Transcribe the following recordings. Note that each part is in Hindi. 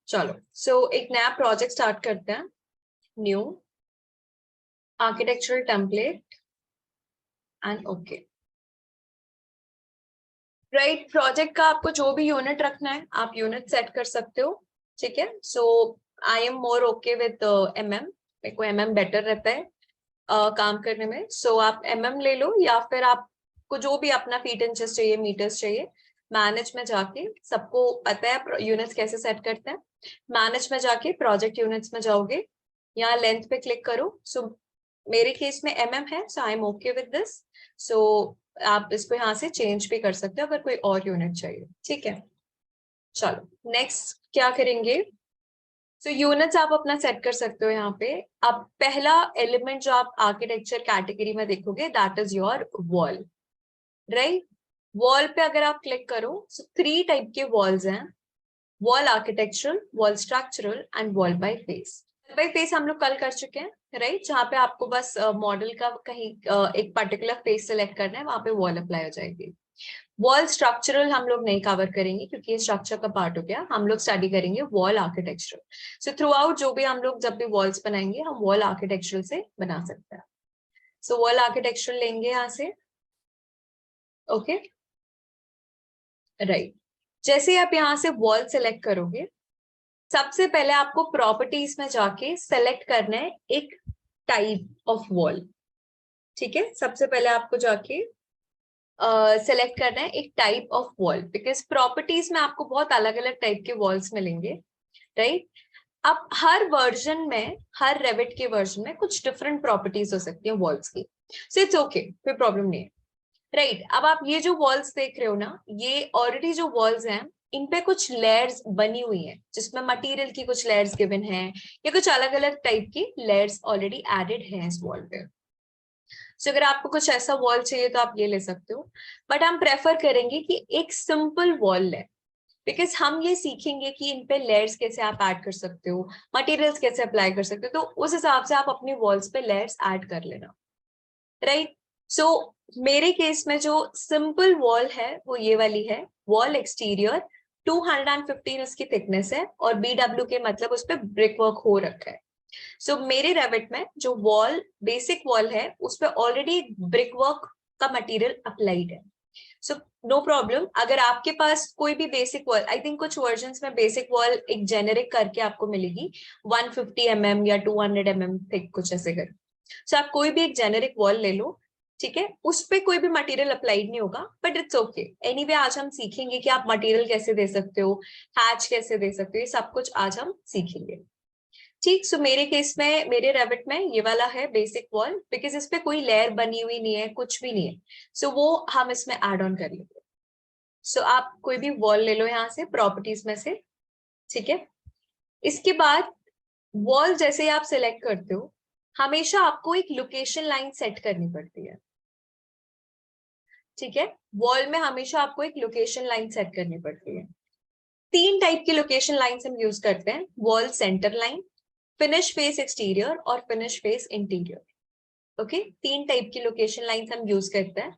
चलो एक नया प्रोजेक्ट स्टार्ट करते हैं। New architectural template and okay. Right, project का आपको जो भी यूनिट रखना है आप यूनिट सेट कर सकते हो। ठीक है, I am more okay with मेरे को बेटर रहता है काम करने में। आप ले लो, या फिर आपको जो भी अपना फीट इंचेस चाहिए, मीटर्स चाहिए। मैनेज में जाके, सबको पता है यूनिट्स कैसे सेट करते हैं। मैनेज में जाके प्रोजेक्ट यूनिट्स में जाओगे, यहाँ लेंथ पे क्लिक करो। मेरे केस में है, I am okay with this. आप इसको यहाँ से चेंज भी कर सकते हो अगर कोई और यूनिट चाहिए। ठीक है, चलो नेक्स्ट क्या करेंगे। यूनिट्स आप अपना सेट कर सकते हो यहाँ पे। अब पहला एलिमेंट जो आप आर्किटेक्चर कैटेगरी में देखोगे, that is your wall. Right, wall पे अगर आप क्लिक करो, 3 टाइप के वॉल्स हैं। Wall architectural, wall structural and wall by face. By face हम लोग कल कर चुके हैं, राइट, जहाँ पे आपको बस मॉडल का कहीं एक पर्टिकुलर फेस सेलेक्ट करना है, वहां पे वॉल अप्लाई हो जाएगी। वॉल स्ट्रक्चरल हम लोग नहीं कवर करेंगे क्योंकि ये स्ट्रक्चर का पार्ट हो गया। हम लोग स्टडी करेंगे वॉल आर्किटेक्चरल। थ्रू आउट जो भी हम लोग जब भी वॉल्स बनाएंगे, हम वॉल आर्किटेक्चरल से बना सकते हैं। वॉल आर्किटेक्चरल लेंगे यहाँ से। Okay, right. जैसे आप यहाँ से वॉल सेलेक्ट करोगे, सबसे पहले आपको प्रॉपर्टीज में जाके सेलेक्ट करना है एक टाइप ऑफ वॉल। ठीक है, सबसे पहले आपको जाके सेलेक्ट करना है एक type of wall, because properties में आपको बहुत अलग अलग टाइप के वॉल्स मिलेंगे। राइट, अब हर वर्जन में, हर रेविट के वर्जन में कुछ डिफरेंट प्रॉपर्टीज हो सकती है वॉल्स की। इट्स ओके, कोई प्रॉब्लम नहीं है। राइट, अब आप ये जो वॉल्स देख रहे हो ना, ये ऑलरेडी जो वॉल्स हैं, इन पे कुछ लेयर्स बनी हुई हैं, जिसमें मटेरियल की कुछ लेयर्स गिवन है, या कुछ अलग अलग टाइप की लेयर्स ऑलरेडी एडेड हैं इस वॉल पे। अगर आपको कुछ ऐसा वॉल चाहिए तो आप ये ले सकते हो, बट हम प्रेफर करेंगे कि एक सिंपल वॉल ले, बिकॉज हम ये सीखेंगे कि इन पे लेयर्स कैसे आप ऐड कर सकते हो, मटेरियल्स कैसे अप्लाई कर सकते हो। तो उस हिसाब से आप अपनी वॉल्स पे लेयर्स ऐड कर लेना। राइट, मेरे केस में जो सिंपल वॉल है वो ये वाली है। वॉल एक्सटीरियर 215 उसकी थिकनेस है, और BW के मतलब उस पर ब्रिक वर्क हो रखा है। मेरे रेविट में जो वॉल, बेसिक वॉल है, उस पर ऑलरेडी ब्रिक वर्क का मटेरियल अप्लाइड है। No problem. अगर आपके पास कोई भी बेसिक वॉल, आई थिंक कुछ वर्जन्स में बेसिक वॉल एक जेनेरिक करके आपको मिलेगी 150 mm या 200 mm थिक, कुछ ऐसे कर। आप कोई भी एक जेनेरिक वॉल ले लो। ठीक है, उस पे कोई भी मटेरियल अप्लाइड नहीं होगा, बट इट्स ओके। एनीवे आज हम सीखेंगे कि आप मटेरियल कैसे दे सकते हो, हैच कैसे दे सकते हो, ये सब कुछ आज हम सीखेंगे। ठीक, मेरे केस में, मेरे रेविट में ये वाला है बेसिक वॉल, बिकॉज इस पे कोई लेयर बनी हुई नहीं है, कुछ भी नहीं है। वो हम इसमें ऐड ऑन कर लेंगे। आप कोई भी वॉल ले लो यहाँ से प्रॉपर्टीज में से। ठीक है, इसके बाद वॉल जैसे ही आप सिलेक्ट करते हो, हमेशा आपको एक लोकेशन लाइन सेट करनी पड़ती है। ठीक है, वॉल में हमेशा आपको एक लोकेशन लाइन सेट करनी पड़ती है। 3 टाइप की लोकेशन लाइंस हम यूज करते हैं, wall centre line, finish face exterior और finish face interior. Okay, 3 type की लोकेशन लाइंस हम यूज करते हैं।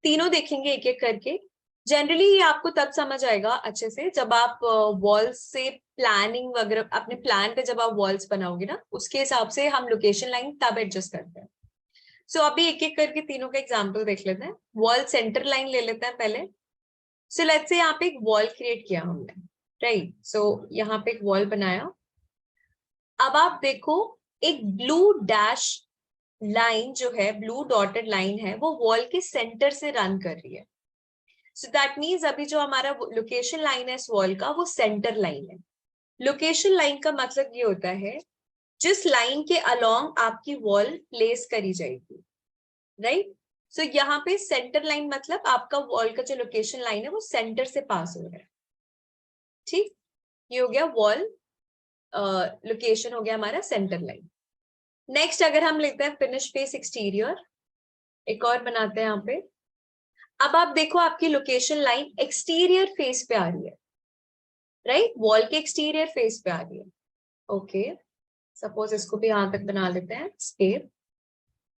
तीनों देखेंगे एक एक करके। जनरली ये आपको तब समझ आएगा अच्छे से जब आप वॉल्स से प्लानिंग वगैरह, अपने प्लान पे जब आप वॉल्स बनाओगे ना, उसके हिसाब से हम लोकेशन लाइन तब एडजस्ट करते हैं। अभी एक एक करके तीनों का एग्जाम्पल देख लेते हैं। वॉल सेंटर लाइन ले लेते हैं पहले। लेट्स से यहाँ पे एक वॉल क्रिएट किया हमने। राइट, यहाँ पे एक वॉल बनाया। अब आप देखो, एक ब्लू डैश लाइन जो है, ब्लू डॉटेड लाइन है, वो वॉल के सेंटर से रन कर रही है। दैट मीन्स अभी जो हमारा लोकेशन लाइन है इस वॉल का, वो सेंटर लाइन है। लोकेशन लाइन का मतलब ये होता है जिस लाइन के अलोंग आपकी वॉल प्लेस करी जाएगी। राइट, यहाँ पे सेंटर लाइन मतलब आपका वॉल का जो लोकेशन लाइन है वो सेंटर से पास हो रहा है। ठीक, ये हो गया वॉल लोकेशन, हो गया हमारा सेंटर लाइन। नेक्स्ट अगर हम लेते हैं फिनिश फेस एक्सटीरियर, एक और बनाते हैं यहाँ पे। अब आप देखो, आपकी लोकेशन लाइन एक्सटीरियर फेस पे आ रही है। राइट, वॉल के एक्सटीरियर फेस पे आ रही है। ओके, सपोज इसको भी यहां तक बना लेते हैं स्केप।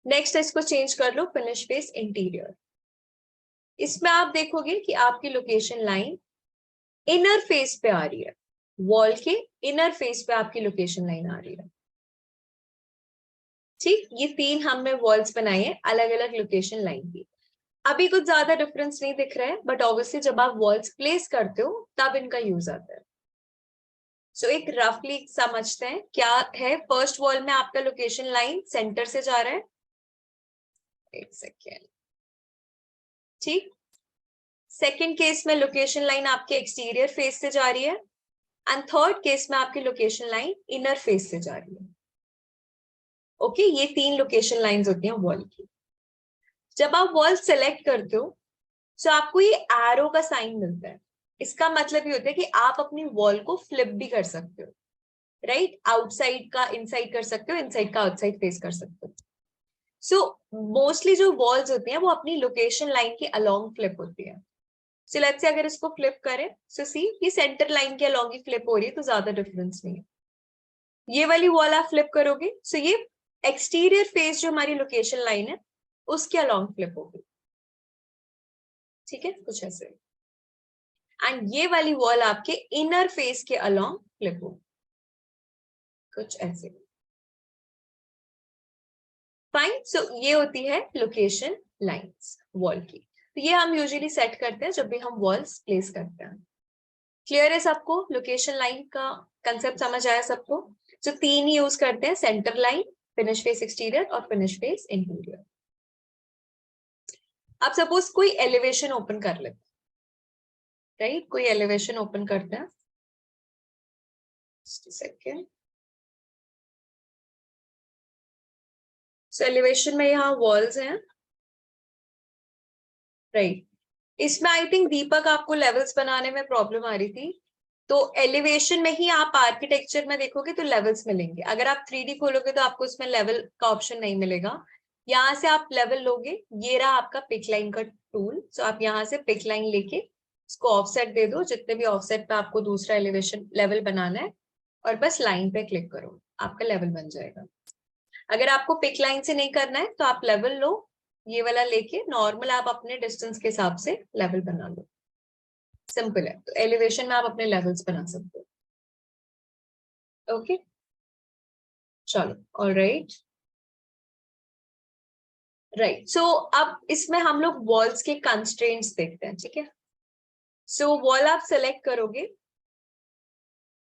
नेक्स्ट इसको चेंज कर लो, फिनिश फेस इंटीरियर। इसमें आप देखोगे कि आपकी लोकेशन लाइन इनर फेस पे आ रही है। वॉल के इनर फेस पे आपकी लोकेशन लाइन आ रही है। ठीक, ये 3 हमने वॉल्स बनाई है अलग अलग लोकेशन लाइन की। अभी कुछ ज्यादा डिफरेंस नहीं दिख रहा है, बट ऑब्वियसली जब आप वॉल्स प्लेस करते हो तब इनका यूज आता है। सो एक रफली समझते हैं क्या है। फर्स्ट वॉल में आपका लोकेशन लाइन सेंटर से जा रहा है, एक सेकेंड। ठीक, सेकेंड केस में लोकेशन लाइन आपके एक्सटीरियर फेस से जा रही है, एंड थर्ड केस में आपकी लोकेशन लाइन इनर फेस से जा रही है। ओके, ये 3 लोकेशन लाइंस होती हैं वॉल की। जब आप वॉल सेलेक्ट करते हो तो आपको ये एरो का साइन मिलता है। इसका मतलब ये होता है कि आप अपनी वॉल को फ्लिप भी कर सकते हो, राइट? आउटसाइड का इनसाइड कर सकते हो, इनसाइड का आउटसाइड फेस कर सकते हो। सो मोस्टली जो वॉल्स होती हैं वो अपनी लोकेशन लाइन के अलोंग फ्लिप होती है। सो लेट्स से अगर इसको फ्लिप करें, सो सी ये सेंटर लाइन के अलोंग ही फ्लिप हो रही है, तो ज्यादा डिफरेंस नहीं है। ये वाली वॉल आप फ्लिप करोगे, सो ये एक्सटीरियर फेस जो हमारी लोकेशन लाइन है उसके अलोंग फ्लिप होगी। ठीक है, कुछ ऐसे। एंड ये वाली वॉल आपके इनर फेस के अलोंग फ्लिप होगी, कुछ ऐसे। फाइन, सो ये होती है लोकेशन लाइंस वॉल की। तो ये हम यूजुअली सेट करते हैं जब भी हम वॉल्स प्लेस करते हैं। क्लियर है सबको? लोकेशन लाइन का कंसेप्ट समझ आया सबको? जो 3 ही यूज करते हैं, centre line, finish face exterior और फिनिश फेस इंटीरियर। आप सपोज कोई एलिवेशन ओपन कर लेते, राइट? कोई एलिवेशन ओपन करते हैं, सेकेंड। सो एलिवेशन में यहाँ वॉल्स हैं, राइट? इसमें आई थिंक दीपक आपको लेवल्स बनाने में प्रॉब्लम आ रही थी, तो एलिवेशन में ही आप आर्किटेक्चर में देखोगे तो लेवल्स मिलेंगे। अगर आप 3D खोलोगे तो आपको उसमें लेवल का ऑप्शन नहीं मिलेगा। यहाँ से आप लेवल लोगे, ये रहा आपका पिक लाइन का टूल। सो आप यहाँ से पिक लाइन लेके इसको ऑफसेट दे दो, जितने भी ऑफसेट पे आपको दूसरा एलिवेशन लेवल बनाना है, और बस लाइन पे क्लिक करो, आपका लेवल बन जाएगा। अगर आपको पिक लाइन से नहीं करना है तो आप लेवल लो, ये वाला लेके नॉर्मल आप अपने डिस्टेंस के हिसाब से लेवल बना लो। सिंपल है। तो एलिवेशन में आप अपने लेवल्स बना सकते हो। ओके, चलो, ऑलराइट, राइट। सो अब इसमें हम लोग वॉल्स के कंस्ट्रेंट्स देखते हैं, ठीक है? सो वॉल आप सेलेक्ट करोगे,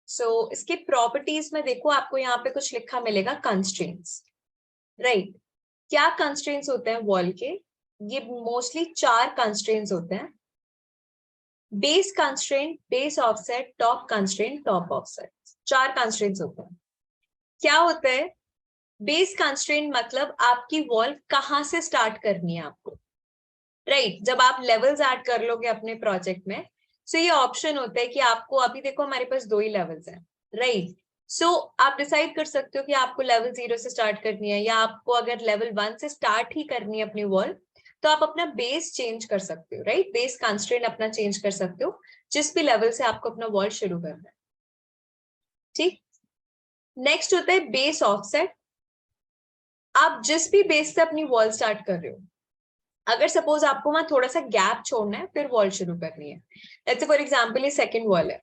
सो इसके प्रॉपर्टीज में देखो, आपको यहाँ पे कुछ लिखा मिलेगा, कंस्ट्रेंट्स, राइट? क्या कंस्ट्रेंट्स होते हैं वॉल के? ये मोस्टली 4 कंस्ट्रेंट्स होते हैं। Base constraint, base offset, top constraint, top offset, 4 constraints होते हैं। क्या होता है बेस कंस्ट्रेंट? मतलब आपकी वॉल कहाँ से स्टार्ट करनी है आपको, राइट? जब आप लेवल्स ऐड कर लोगे अपने प्रोजेक्ट में, सो ये ऑप्शन होता है कि आपको, अभी देखो हमारे पास 2 ही लेवल्स हैं, राइट? सो आप डिसाइड कर सकते हो कि आपको लेवल 0 से स्टार्ट करनी है, या आपको अगर लेवल 1 से स्टार्ट ही करनी है अपनी वॉल, तो आप अपना बेस चेंज कर सकते हो, राइट? बेस कंस्ट्रेंट अपना चेंज कर सकते हो जिस भी लेवल से आपको अपना वॉल शुरू करना है। ठीक, नेक्स्ट होता है बेस ऑफसेट। आप जिस भी बेस से अपनी वॉल स्टार्ट कर रहे हो, अगर सपोज आपको वहां थोड़ा सा गैप छोड़ना है फिर वॉल शुरू करनी है, लेट्स से फॉर एग्जांपल ये सेकंड वॉल है,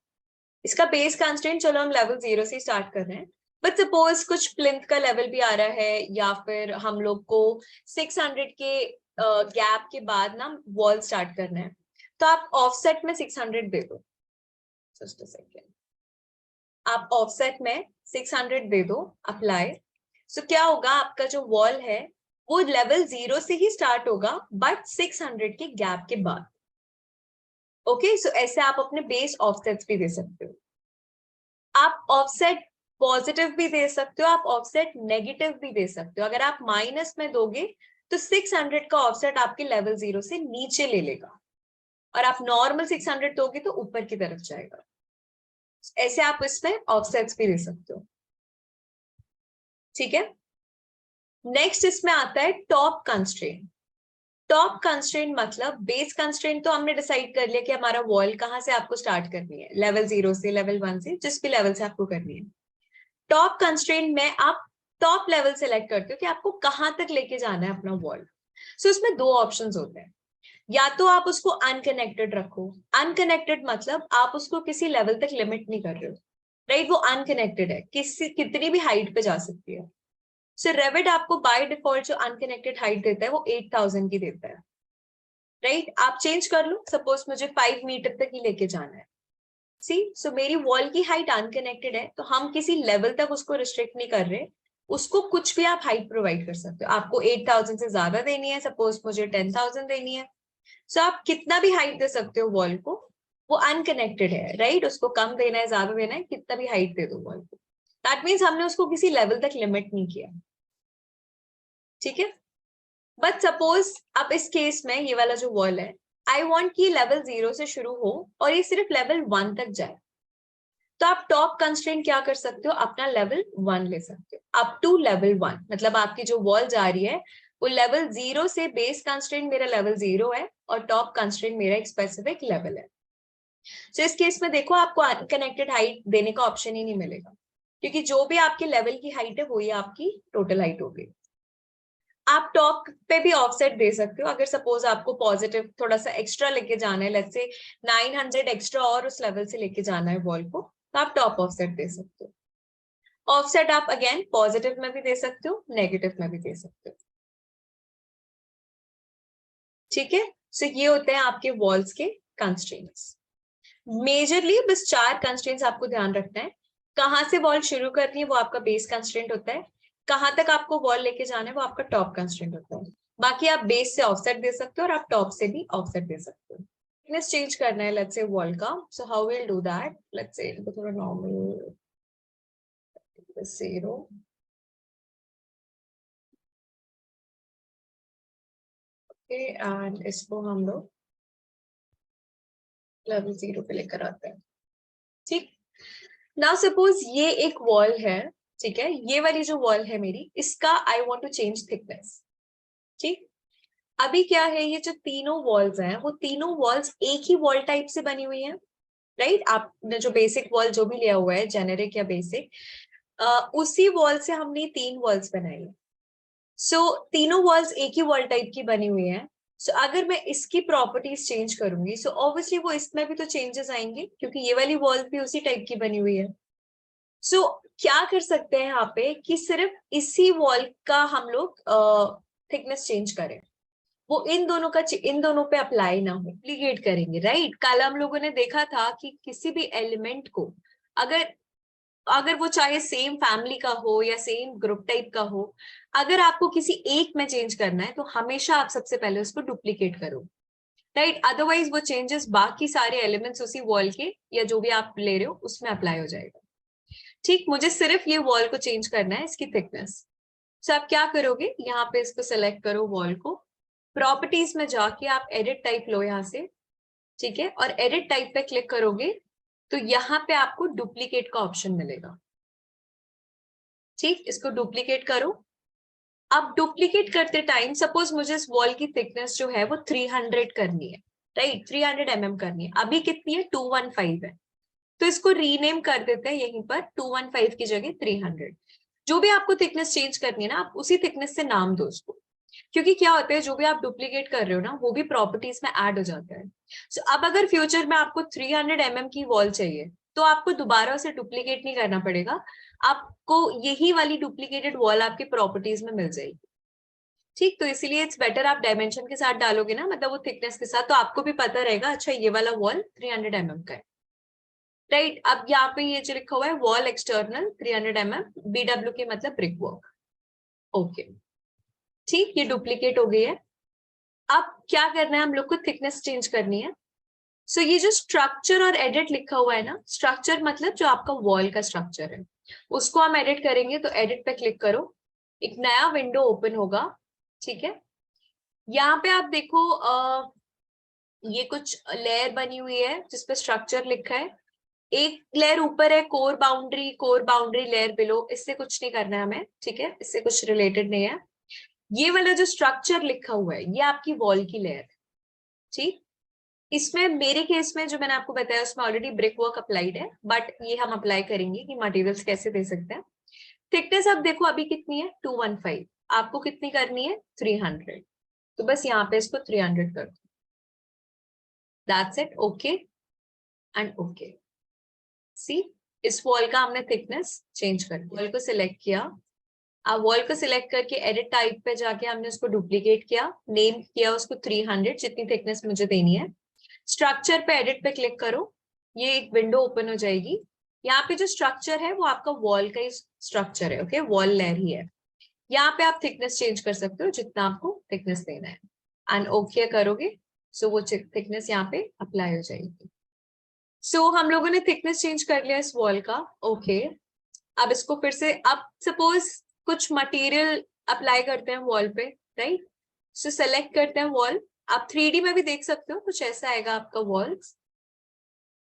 इसका बेस कंस्ट्रेंट चलो हम लेवल 0 से स्टार्ट कर रहे हैं, बट सपोज कुछ प्लिंथ का लेवल भी आ रहा है, या फिर हम लोग को 600 के गैप के बाद ना वॉल स्टार्ट करना है, तो आप ऑफसेट में 600 दे दो। जस्ट अ सेकेंड, आप ऑफसेट में 600 दे दो, अप्लाई। सो क्या होगा, आपका जो वॉल है वो लेवल 0 से ही स्टार्ट होगा, बट 600 के गैप के बाद। ओके, सो ऐसे आप अपने बेस ऑफसेट्स भी दे सकते हो। आप ऑफसेट पॉजिटिव भी दे सकते हो, आप ऑफसेट नेगेटिव भी दे सकते हो। अगर आप माइनस में दोगे तो 600 का ऑफसेट आपके लेवल 0 से नीचे ले लेगा, और आप नॉर्मल 600 दोगे तो ऊपर की तरफ जाएगा। ऐसे आप इसमें ऑफसेट्स भी दे सकते हो, ठीक है? नेक्स्ट इसमें आता है टॉप कंस्ट्रेंट। टॉप कंस्ट्रेंट मतलब बेस कंस्ट्रेंट तो हमने डिसाइड कर लिया कि हमारा वॉल कहाँ से आपको स्टार्ट करनी है, लेवल 0 से, लेवल 1 से, जिस भी लेवल से आपको करनी है। टॉप कंस्ट्रेंट में आप टॉप लेवल सेलेक्ट करते हो कि आपको कहाँ तक लेके जाना है अपना वॉल। सो इसमें 2 ऑप्शंस होते हैं, या तो आप उसको अनकनेक्टेड रखो। अनकनेक्टेड मतलब आप उसको किसी लेवल तक लिमिट नहीं कर रहे हो, राइट, वो अनकनेक्टेड है, कितनी भी हाइट पे जा सकती है। सो रेविट आपको बाय डिफॉल्ट जो अनकनेक्टेड हाइट देता है वो 8000 की देता है, राइट। आप चेंज कर लो, सपोज मुझे 5 मीटर तक ही लेके जाना है, सी। सो मेरी वॉल की हाइट अनकनेक्टेड है, तो हम किसी लेवल तक उसको रिस्ट्रिक्ट नहीं कर रहे, उसको कुछ भी आप हाइट प्रोवाइड कर सकते हो। आपको 8000 से ज्यादा देनी है, सपोज मुझे 10,000 देनी है, सो आप कितना भी हाइट दे सकते हो वॉल को, वो अनकनेक्टेड है, राइट। उसको कम देना है, ज्यादा देना है, कितना भी हाइट दे दो वॉल को। दैट मीन्स हमने उसको किसी लेवल तक लिमिट नहीं किया, ठीक है। बट सपोज अब इस केस में ये वाला जो वॉल है, आई वॉन्ट कि लेवल 0 से शुरू हो और ये सिर्फ लेवल 1 तक जाए, तो आप टॉप कंस्ट्रेंट क्या कर सकते हो, अपना लेवल 1 ले सकते हो, अप टू लेवल 1। मतलब आपकी जो वॉल जा रही है वो लेवल 0 से, बेस कंस्ट्रेंट मेरा लेवल 0 है और टॉप कंस्ट्रेंट मेरा एक स्पेसिफिक लेवल है। तो इस केस में देखो आपको अनकनेक्टेड हाइट देने का ऑप्शन ही नहीं मिलेगा, क्योंकि जो भी आपके लेवल की हाइट है वही आपकी टोटल हाइट होगी। आप टॉप पे भी ऑफसेट दे सकते हो, अगर सपोज आपको पॉजिटिव थोड़ा सा एक्स्ट्रा लेके जाना है, लेट्स से 900 एक्स्ट्रा और उस लेवल से लेके जाना है वॉल को, तो आप टॉप ऑफसेट दे सकते हो। ऑफसेट आप अगेन पॉजिटिव में भी दे सकते हो, नेगेटिव में भी दे सकते हो, ठीक है। सो ये होते हैं आपके वॉल्स के कंस्ट्रेंट्स। मेजरली बस 4 कंस्ट्रेंट्स आपको ध्यान रखना है। कहां से वॉल शुरू करनी है वो आपका बेस कंस्ट्रेंट होता है, कहां तक आपको वॉल लेके जाना है वो आपका टॉप कंस्ट्रेंट होता है। बाकी आप बेस से ऑफसेट दे सकते हो और आप टॉप से भी ऑफसेट दे सकते हो। थिकनेस चेंज करना है लेट्स से वॉल का, so how will do that, let's say इनको थोड़ा नॉर्मल 0, ओके, एंड इसको हम लोग लेवल 0 पे लेकर आते हैं, ठीक। नाउ सपोज ये एक वॉल है, ठीक है, ये वाली जो वॉल है मेरी, इसका I want to change thickness, ठीक। अभी क्या है, ये जो तीनों वॉल्स हैं वो तीनों वॉल्स एक ही वॉल टाइप से बनी हुई हैं, राइट। आपने जो बेसिक वॉल जो भी लिया हुआ है, जेनेरिक या बेसिक, उसी वॉल से हमने 3 वॉल्स बनाई है। सो तीनों वॉल्स एक ही वॉल टाइप की बनी हुई है। सो अगर मैं इसकी प्रॉपर्टीज चेंज करूंगी, सो ऑब्वियसली वो इसमें भी तो चेंजेस आएंगे, क्योंकि ये वाली वॉल भी उसी टाइप की बनी हुई है। सो क्या कर सकते हैं यहाँ पे कि सिर्फ इसी वॉल का हम लोग थिकनेस चेंज करें, वो इन दोनों पे अप्लाई ना हो, डुप्लीकेट करेंगे, राइट। कल हम लोगों ने देखा था कि किसी भी एलिमेंट को अगर अगर वो चाहे सेम फैमिली का हो या सेम ग्रुप टाइप का हो, अगर आपको किसी एक में चेंज करना है तो हमेशा आप सबसे पहले उसको डुप्लीकेट करो, राइट। अदरवाइज वो चेंजेस बाकी सारे एलिमेंट्स उसी वॉल के या जो भी आप ले रहे हो उसमें अप्लाई हो जाएगा, ठीक। मुझे सिर्फ ये वॉल को चेंज करना है, इसकी थिकनेस। सो आप क्या करोगे, यहाँ पे इसको सेलेक्ट करो वॉल को, प्रॉपर्टीज में जाके आप एडिट टाइप लो यहाँ से, ठीक है, और एडिट टाइप पे क्लिक करोगे तो यहाँ पे आपको डुप्लीकेट का ऑप्शन मिलेगा, ठीक। इसको डुप्लीकेट करो। अब डुप्लीकेट करते टाइम सपोज मुझे इस वॉल की थिकनेस जो है वो 300 करनी है, राइट, 300 mm करनी है। अभी कितनी है, 215 है, तो इसको रीनेम कर देते हैं यहीं पर, 215 की जगह 300। जो भी आपको थिकनेस चेंज करनी है ना, आप उसी थिकनेस से नाम दो उसको, क्योंकि क्या होता है जो भी आप डुप्लीकेट कर रहे हो ना वो भी प्रॉपर्टीज में ऐड हो जाता है। सो अब अगर फ्यूचर में आपको 300 mm की वॉल चाहिए तो आपको दोबारा उसे डुप्लीकेट नहीं करना पड़ेगा, आपको यही वाली डुप्लीकेटेड वॉल आपकी प्रॉपर्टीज में मिल जाएगी, ठीक। तो इसीलिए इट्स बेटर आप डायमेंशन के साथ डालोगे ना, मतलब वो थिकनेस के साथ, तो आपको भी पता रहेगा अच्छा ये वाला वॉल 300 mm का है, राइट। अब यहाँ पे ये जो लिखा हुआ है वॉल एक्सटर्नल 300 mm, BW के मतलब ब्रिक वर्क, ओके, ठीक। ये डुप्लीकेट हो गई है। अब क्या करना है, हम लोग को थिकनेस चेंज करनी है। सो ये जो स्ट्रक्चर और एडिट लिखा हुआ है ना, स्ट्रक्चर मतलब जो आपका वॉल का स्ट्रक्चर है उसको हम एडिट करेंगे, तो एडिट पे क्लिक करो, एक नया विंडो ओपन होगा, ठीक है। यहाँ पे आप देखो ये कुछ लेयर बनी हुई है जिसपे स्ट्रक्चर लिखा है, एक लेयर ऊपर है कोर बाउंड्री लेयर बिलो, इससे कुछ नहीं करना है हमें, ठीक है, इससे कुछ रिलेटेड नहीं है। ये वाला जो स्ट्रक्चर लिखा हुआ है ये आपकी वॉल की लेयर है, ठीक। इसमें मेरे केस में जो मैंने आपको बताया उसमें ऑलरेडी ब्रिक वर्क अप्लाइड है, बट ये हम अप्लाई करेंगे कि मटेरियल्स कैसे दे सकते हैं। थिकनेस अब देखो अभी कितनी है, 215, आपको कितनी करनी है, 300, तो बस यहाँ पे इसको 300 कर दो, that's it, okay and okay. See, इस वॉल का हमने थिकनेस चेंज कर दिया, वॉल को सिलेक्ट किया। अब वॉल को सिलेक्ट करके एडिट टाइप पे जाके हमने उसको डुप्लीकेट किया, नेम किया उसको 300, जितनी थिकनेस मुझे देनी है। स्ट्रक्चर पे एडिट पे क्लिक करो, ये एक विंडो ओपन हो जाएगी। यहाँ पे जो स्ट्रक्चर है वो आपका वॉल का ही स्ट्रक्चर है, ओके, वॉल लेयर ही है। यहाँ पे आप थिकनेस चेंज कर सकते हो जितना आपको थिकनेस देना है, एंड ओके करोगे सो वो थिकनेस यहाँ पे अप्लाई हो जाएगी। सो हम लोगों ने थिकनेस चेंज कर लिया इस वॉल का, ओके। अब इसको फिर से, अब सपोज कुछ मटेरियल अप्लाई करते हैं वॉल पे, राइट। सो सेलेक्ट करते हैं वॉल, आप 3D में भी देख सकते हो, कुछ ऐसा आएगा आपका वॉल,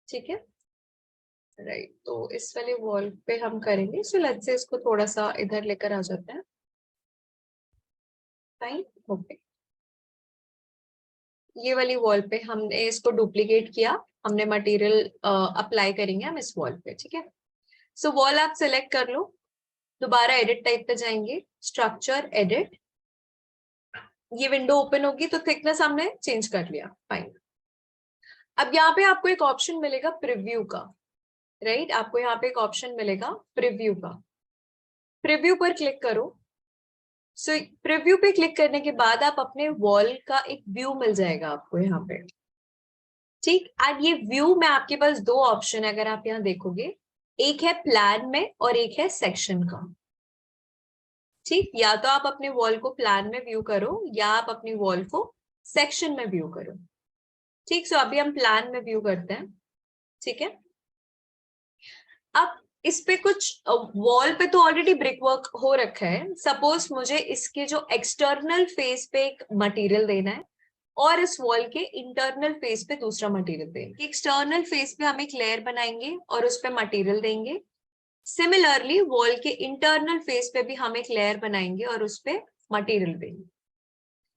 ठीक है, राइट। तो इस वाले वॉल पे हम करेंगे, सो लेट्स से इसको थोड़ा सा इधर लेकर आ जाते हैं, फाइन, ओके। ये वाली वॉल पे हमने इसको डुप्लीकेट किया, हमने मटेरियल अप्लाई करेंगे हम इस वॉल पे, ठीक है। सो वॉल आप सिलेक्ट कर लो, दोबारा एडिट टाइप पे जाएंगे, स्ट्रक्चर एडिट, ये विंडो ओपन होगी। तो थिकनेस हमने चेंज कर लिया, फाइन। अब यहाँ पे आपको एक ऑप्शन मिलेगा प्रीव्यू का, राइट। आपको यहाँ पे एक ऑप्शन मिलेगा प्रीव्यू का, प्रीव्यू पर क्लिक करो। सो प्रीव्यू पे क्लिक करने के बाद आप अपने वॉल का एक व्यू मिल जाएगा आपको यहाँ पे, ठीक। अब ये व्यू में आपके पास दो ऑप्शन है, अगर आप यहाँ देखोगे, एक है प्लान में और एक है सेक्शन का, ठीक। या तो आप अपने वॉल को प्लान में व्यू करो या आप अपनी वॉल को सेक्शन में व्यू करो, ठीक। सो अभी हम प्लान में व्यू करते हैं, ठीक है। अब इस पे कुछ वॉल पे तो ऑलरेडी ब्रिक वर्क हो रखा है, सपोज मुझे इसके जो एक्सटर्नल फेस पे एक मटेरियल देना है और इस वॉल के इंटरनल फेस पे दूसरा मटेरियल देंगे। एक्सटर्नल फेस पे हम एक लेयर बनाएंगे और उस पे मटेरियल देंगे। सिमिलरली वॉल के इंटरनल फेस पे भी हम एक लेयर बनाएंगे और उस पे मटेरियल देंगे।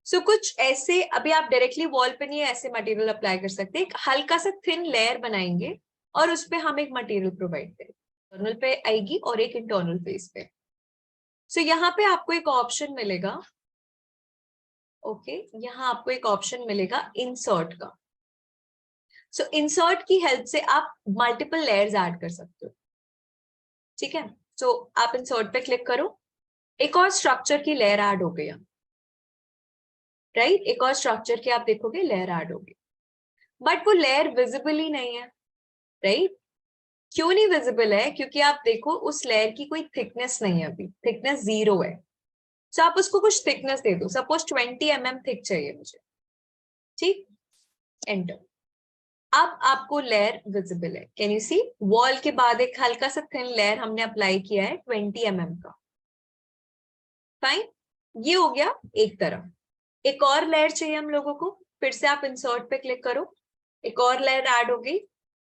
सो कुछ ऐसे, अभी आप डायरेक्टली वॉल पे नहीं ऐसे मटेरियल अप्लाई कर सकते, एक हल्का सा थिन लेयर बनाएंगे और उस पे हम एक मटेरियल प्रोवाइड करेंगे, एक्सटर्नल पे आएगी और एक इंटरनल फेस पे। सो यहाँ पे आपको एक ऑप्शन मिलेगा, ओके, यहाँ आपको एक ऑप्शन मिलेगा इंसर्ट का। सो इंसर्ट की हेल्प से आप मल्टीपल लेयर्स ऐड कर सकते हो, ठीक है। सो आप इंसर्ट पे क्लिक करो, एक और स्ट्रक्चर की लेयर ऐड हो गई, राइट। एक और स्ट्रक्चर की आप देखोगे लेयर ऐड होगी, बट वो लेयर विजिबल ही नहीं है, राइट। क्यों नहीं विजिबल है? क्योंकि आप देखो उस लेयर की कोई थिकनेस नहीं है, अभी थिकनेस 0 है। तो आप उसको कुछ थिकनेस दे दो, सपोज 20 mm थिक चाहिए मुझे, ठीक, एंटर। अब आपको लेयर विजिबल है, कैन यू सी, वॉल के बाद एक हल्का सा थिन लेयर हमने अप्लाई किया है 20 mm का, फाइन। ये हो गया एक तरफ। एक और लेयर चाहिए हम लोगों को, फिर से आप इंसर्ट पे क्लिक करो, एक और लेयर ऐड हो गई,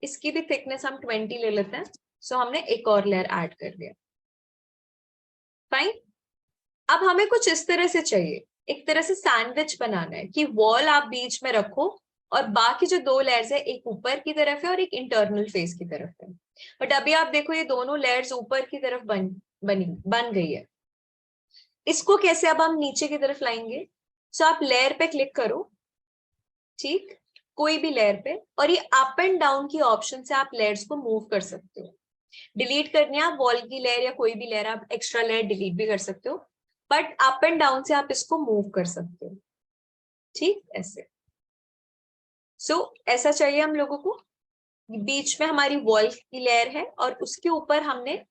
इसकी भी थिकनेस हम 20 ले लेते हैं। सो हमने एक और लेयर ऐड कर लिया, फाइन। अब हमें कुछ इस तरह से चाहिए, एक तरह से सैंडविच बनाना है कि वॉल आप बीच में रखो और बाकी जो दो लेयर्स है, एक ऊपर की तरफ है और एक इंटरनल फेस की तरफ है। बट अभी आप देखो ये दोनों लेयर्स ऊपर की तरफ बन गई है। इसको कैसे अब हम नीचे की तरफ लाएंगे? सो आप लेयर पे क्लिक करो, ठीक, कोई भी लेयर पे, और ये अप एंड डाउन की ऑप्शन से आप लेयर्स को मूव कर सकते हो। डिलीट करनी है आप वॉल की लेयर या कोई भी लेयर, आप एक्स्ट्रा लेयर डिलीट भी कर सकते हो, बट अप एंड डाउन से आप इसको मूव कर सकते हो, ठीक, ऐसे। सो ऐसा चाहिए हम लोगों को, बीच में हमारी वॉल की लेयर है और उसके ऊपर हमने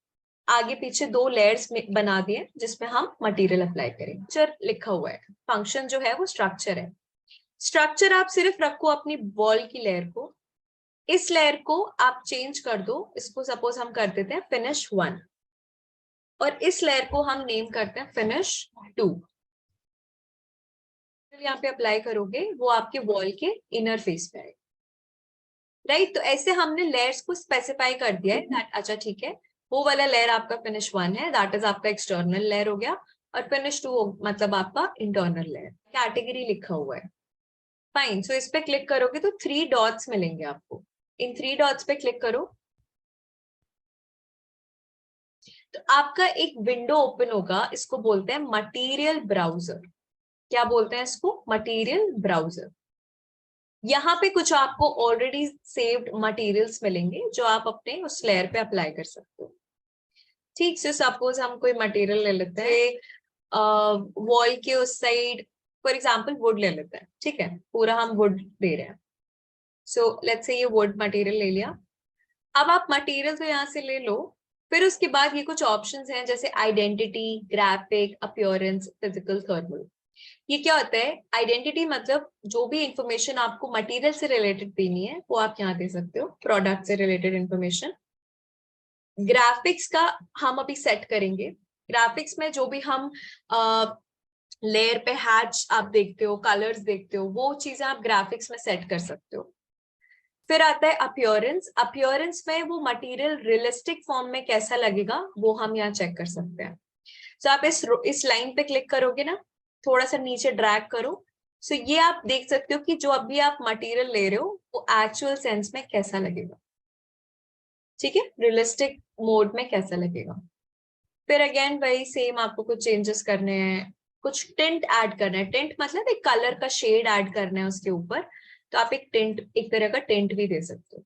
आगे पीछे दो लेयर्स बना दिए जिसमें हम मटेरियल अप्लाई करेंगे। स्ट्रक्चर लिखा हुआ है, फंक्शन जो है वो स्ट्रक्चर है। स्ट्रक्चर आप सिर्फ रखो अपनी वॉल की लेयर को, इस लेयर को आप चेंज कर दो, इसको सपोज हम कर देते हैं फिनिश 1 और इस लेयर को हम नेम करते हैं फिनिश 2। यहाँ पे अप्लाई करोगे वो आपके वॉल के इनर फेस पे आएगा, राइट। तो ऐसे हमने लेयर्स को स्पेसिफाई कर दिया है, अच्छा ठीक है, वो वाला लेयर आपका फिनिश 1 है, दैट इज आपका एक्सटर्नल लेयर हो गया, और फिनिश 2 मतलब आपका इंटरनल लेयर, कैटेगरी लिखा हुआ है, फाइन। सो इस पे क्लिक करोगे तो 3 डॉट्स मिलेंगे आपको, इन 3 डॉट्स पे क्लिक करो तो आपका एक विंडो ओपन होगा, इसको बोलते हैं मटेरियल ब्राउजर। क्या बोलते हैं इसको? Material browser. यहाँ पे कुछ आपको ऑलरेडी सेव्ड मटेरियल्स मिलेंगे जो आप अपने उस लेयर पे अप्लाई कर सकते हो। ठीक से सपोज हम कोई मटेरियल ले लेते हैं वॉल के उस साइड, फॉर एग्जांपल वुड ले लेते हैं, ठीक है, पूरा हम वुड दे रहे हैं। सो लेट्स से ये वुड मटेरियल ले लिया। अब आप मटेरियल तो यहाँ से ले लो, फिर उसके बाद ये कुछ ऑप्शंस हैं जैसे identity, graphic, appearance, physical, thermal. ये क्या होता है? आइडेंटिटी मतलब जो भी इंफॉर्मेशन आपको मटेरियल से रिलेटेड देनी है वो आप यहाँ दे सकते हो, प्रोडक्ट से रिलेटेड इंफॉर्मेशन। ग्राफिक्स का हम अभी सेट करेंगे। ग्राफिक्स में जो भी हम लेयर पे हैच आप देखते हो, कलर्स देखते हो, वो चीजें आप ग्राफिक्स में सेट कर सकते हो। फिर आता है अपीयरेंस। अपीयरेंस में वो मटेरियल रियलिस्टिक फॉर्म में कैसा लगेगा वो हम यहाँ चेक कर सकते हैं। तो आप इस लाइन पे क्लिक करोगे ना, थोड़ा सा नीचे ड्रैग करो, सो ये आप देख सकते हो कि जो अभी आप मटेरियल ले रहे हो वो एक्चुअल सेंस में कैसा लगेगा, ठीक है, रियलिस्टिक मोड में कैसा लगेगा। फिर अगेन वही सेम, आपको कुछ चेंजेस करने हैं, कुछ टिंट ऐड करना है। टिंट मतलब एक कलर का शेड ऐड करना है उसके ऊपर, तो आप एक टिंट, एक तरह का टिंट भी दे सकते हो।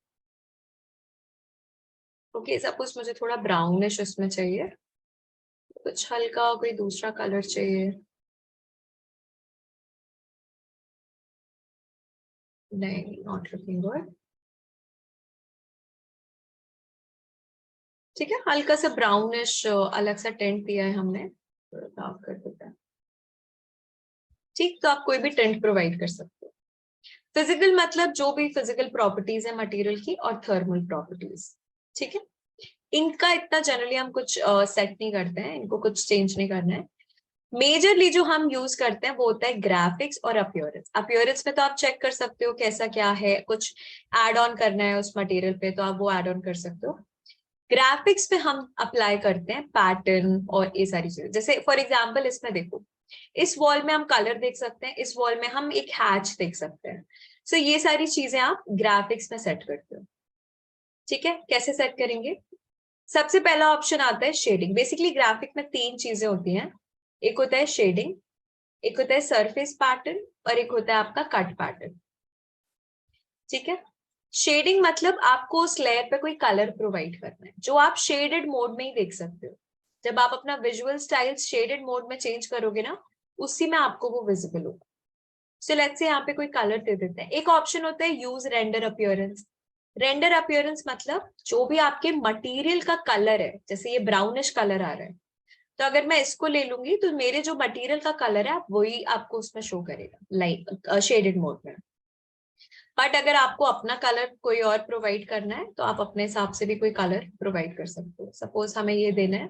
ओके, सपोज मुझे थोड़ा ब्राउनिश उसमें चाहिए, कुछ हल्का कोई दूसरा कलर चाहिए। नहीं, नॉट लुकिंग गुड। ठीक है, हल्का सा ब्राउनिश अलग सा टेंट दिया है हमने, थोड़ा साफ कर देते हैं। ठीक, तो आप कोई भी टेंट प्रोवाइड कर सकते हो। फिजिकल मतलब जो भी फिजिकल प्रॉपर्टीज है मटेरियल की, और थर्मल प्रॉपर्टीज, ठीक है। इनका इतना जनरली हम कुछ सेट नहीं करते हैं, इनको कुछ चेंज नहीं करना है। मेजरली जो हम यूज करते हैं वो होता है ग्राफिक्स और अपीयरेंस। अपीयरेंस में तो आप चेक कर सकते हो कैसा क्या है, कुछ एड ऑन करना है उस मटेरियल पे तो आप वो एड ऑन कर सकते हो। ग्राफिक्स पे हम अप्लाई करते हैं पैटर्न और ये सारी चीजें। जैसे फॉर एग्जांपल इसमें देखो, इस वॉल में हम कलर देख सकते हैं, इस वॉल में हम एक हैच देख सकते हैं। सो ये सारी चीजें आप ग्राफिक्स में सेट करते हो। ठीक है, कैसे सेट करेंगे? सबसे पहला ऑप्शन आता है शेडिंग। बेसिकली ग्राफिक में तीन चीजें होती हैं, एक होता है शेडिंग, एक होता है सरफेस पैटर्न, और एक होता है आपका कट पैटर्न। ठीक है, शेडिंग मतलब आपको उस लेयर पे कोई कलर प्रोवाइड करना है जो आप शेडेड मोड में ही देख सकते हो। जब आप अपना विजुअल स्टाइल शेडेड मोड में चेंज करोगे ना, उसी में आपको वो विजिबल होगा। सो लेट्स से यहाँ पे कोई कलर दे देते हैं। एक ऑप्शन होता है use render appearance. Render appearance मतलब जो भी आपके मटेरियल का कलर है, जैसे ये ब्राउनिश कलर आ रहा है, तो अगर मैं इसको ले लूंगी तो मेरे जो मटेरियल का कलर है वही आपको उसमें शो करेगा, लाइक शेडेड मोड में। बट अगर आपको अपना कलर कोई और प्रोवाइड करना है तो आप अपने हिसाब से भी कोई कलर प्रोवाइड कर सकते हो। सपोज हमें ये देना है,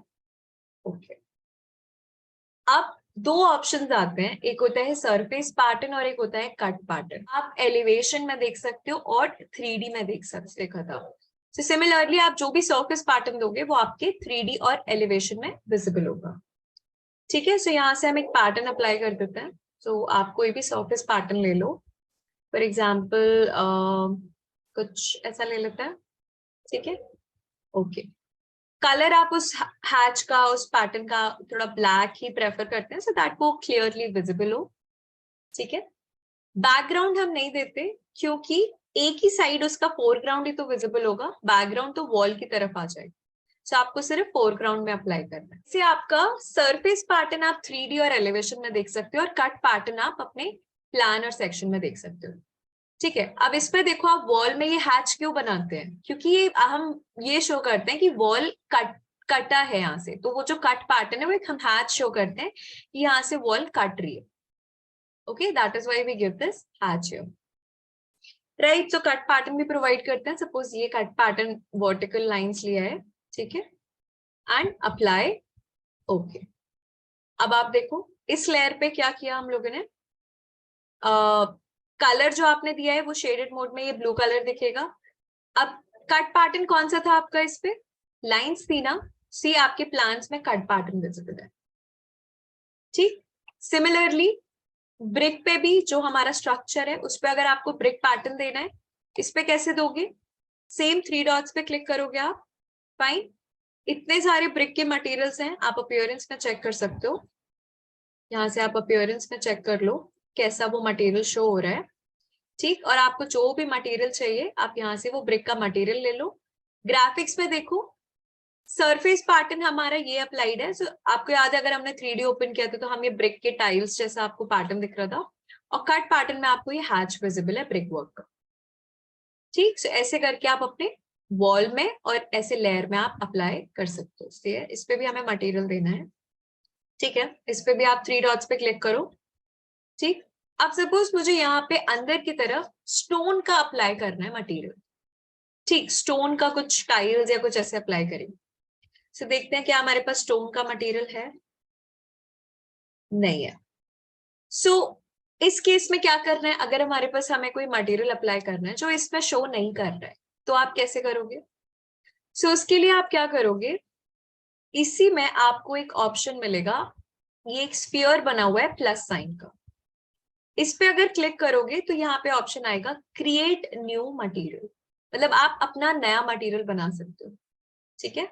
ओके। अब दो ऑप्शंस आते हैं, एक होता है सरफेस पैटर्न और एक होता है कट पैटर्न। आप एलिवेशन में देख सकते हो और 3D में देख सकते हो। तो सिमिलरली आप जो भी सरफेस पैटर्न दोगे वो आपके 3D और एलिवेशन में विजिबल होगा। ठीक है, सो यहाँ से हम एक पैटर्न अप्लाई कर देते हैं। तो आप कोई भी सरफेस पैटर्न ले लो, फॉर एग्जाम्पल कुछ ऐसा ले लेते हैं, ठीक है, ओके। कलर आप उस हैच का, उस पैटर्न का थोड़ा ब्लैक ही प्रेफर करते हैं सो दैट वो क्लियरली विजिबल हो। ठीक है, बैकग्राउंड हम नहीं देते क्योंकि एक ही साइड उसका फोरग्राउंड ही तो विजिबल होगा, बैकग्राउंड तो वॉल की तरफ आ जाएगा। तो आपको सिर्फ फोरग्राउंड में अप्लाई करना है। से आपका सरफेस पैटर्न आप 3D और एलिवेशन में देख सकते हो और कट पैटर्न आप अपने प्लान और सेक्शन में देख सकते हो। ठीक है, अब इस पे देखो, आप वॉल में ये हैच क्यों बनाते हैं? क्योंकि ये हम ये शो करते हैं कि वॉल कटा है यहाँ से, तो वो जो कट पैटर्न है वो एक हम हैच शो करते हैं कि यहाँ से वॉल कट रही है। Okay, that is why we give this hatch here, right. तो कट पैटर्न भी प्रोवाइड करते हैं। सपोज ये कट पैटर्न वर्टिकल लाइंस लिया है, ठीक है, एंड अप्लाई, ओके। अब आप देखो इस लेयर पे क्या किया हम लोगों ने, कलर जो आपने दिया है वो शेडेड मोड में ये ब्लू कलर दिखेगा। अब कट पैटर्न कौन सा था आपका? इस पे लाइंस थी ना, सी आपके प्लान्स में कट पैटर्न विजिबल है। ठीक, सिमिलरली ब्रिक पे भी जो हमारा स्ट्रक्चर है उस पे अगर आपको ब्रिक पैटर्न देना है, इस पे कैसे दोगे? सेम 3 डॉट्स पे क्लिक करोगे आप, फाइन। इतने सारे ब्रिक के मटेरियल्स हैं, आप अपीयरेंस में चेक कर सकते हो। यहाँ से आप अपीयरेंस में चेक कर लो कैसा वो मटेरियल शो हो रहा है। ठीक, और आपको जो भी मटेरियल चाहिए आप यहाँ से वो ब्रिक का मटेरियल ले लो। ग्राफिक्स में देखो सरफेस पैटर्न हमारा ये अप्लाइड है। सो आपको याद है अगर हमने 3D ओपन किया था तो हम ये ब्रिक के टाइल्स जैसा आपको पैटर्न दिख रहा था, और कट पैटर्न में आपको ये हैच विजिबल है ब्रिक वर्क का। ठीक, सो ऐसे करके आप अपने वॉल में और ऐसे लेयर में आप अप्लाई कर सकते हो। इस पे भी हमें मटेरियल देना है। ठीक है, इस पे भी आप 3 डॉट्स पे क्लिक करो। ठीक, अब सपोज मुझे यहाँ पे अंदर की तरफ स्टोन का अप्लाई करना है मटेरियल। ठीक, स्टोन का कुछ टाइल्स या कुछ ऐसे अप्लाई करेंगे। सो देखते हैं क्या हमारे पास स्टोन का मटेरियल है, नहीं है। सो इस केस में क्या करना है, अगर हमारे पास हमें कोई मटेरियल अप्लाई करना है जो इसमें शो नहीं कर रहा है तो आप कैसे करोगे? सो उसके लिए आप क्या करोगे, इसी में आपको एक ऑप्शन मिलेगा, ये एक स्फीयर बना हुआ है प्लस साइन का। इस पे अगर क्लिक करोगे तो यहाँ पे ऑप्शन आएगा क्रिएट न्यू मटेरियल, मतलब आप अपना नया मटेरियल बना सकते हो। ठीक है,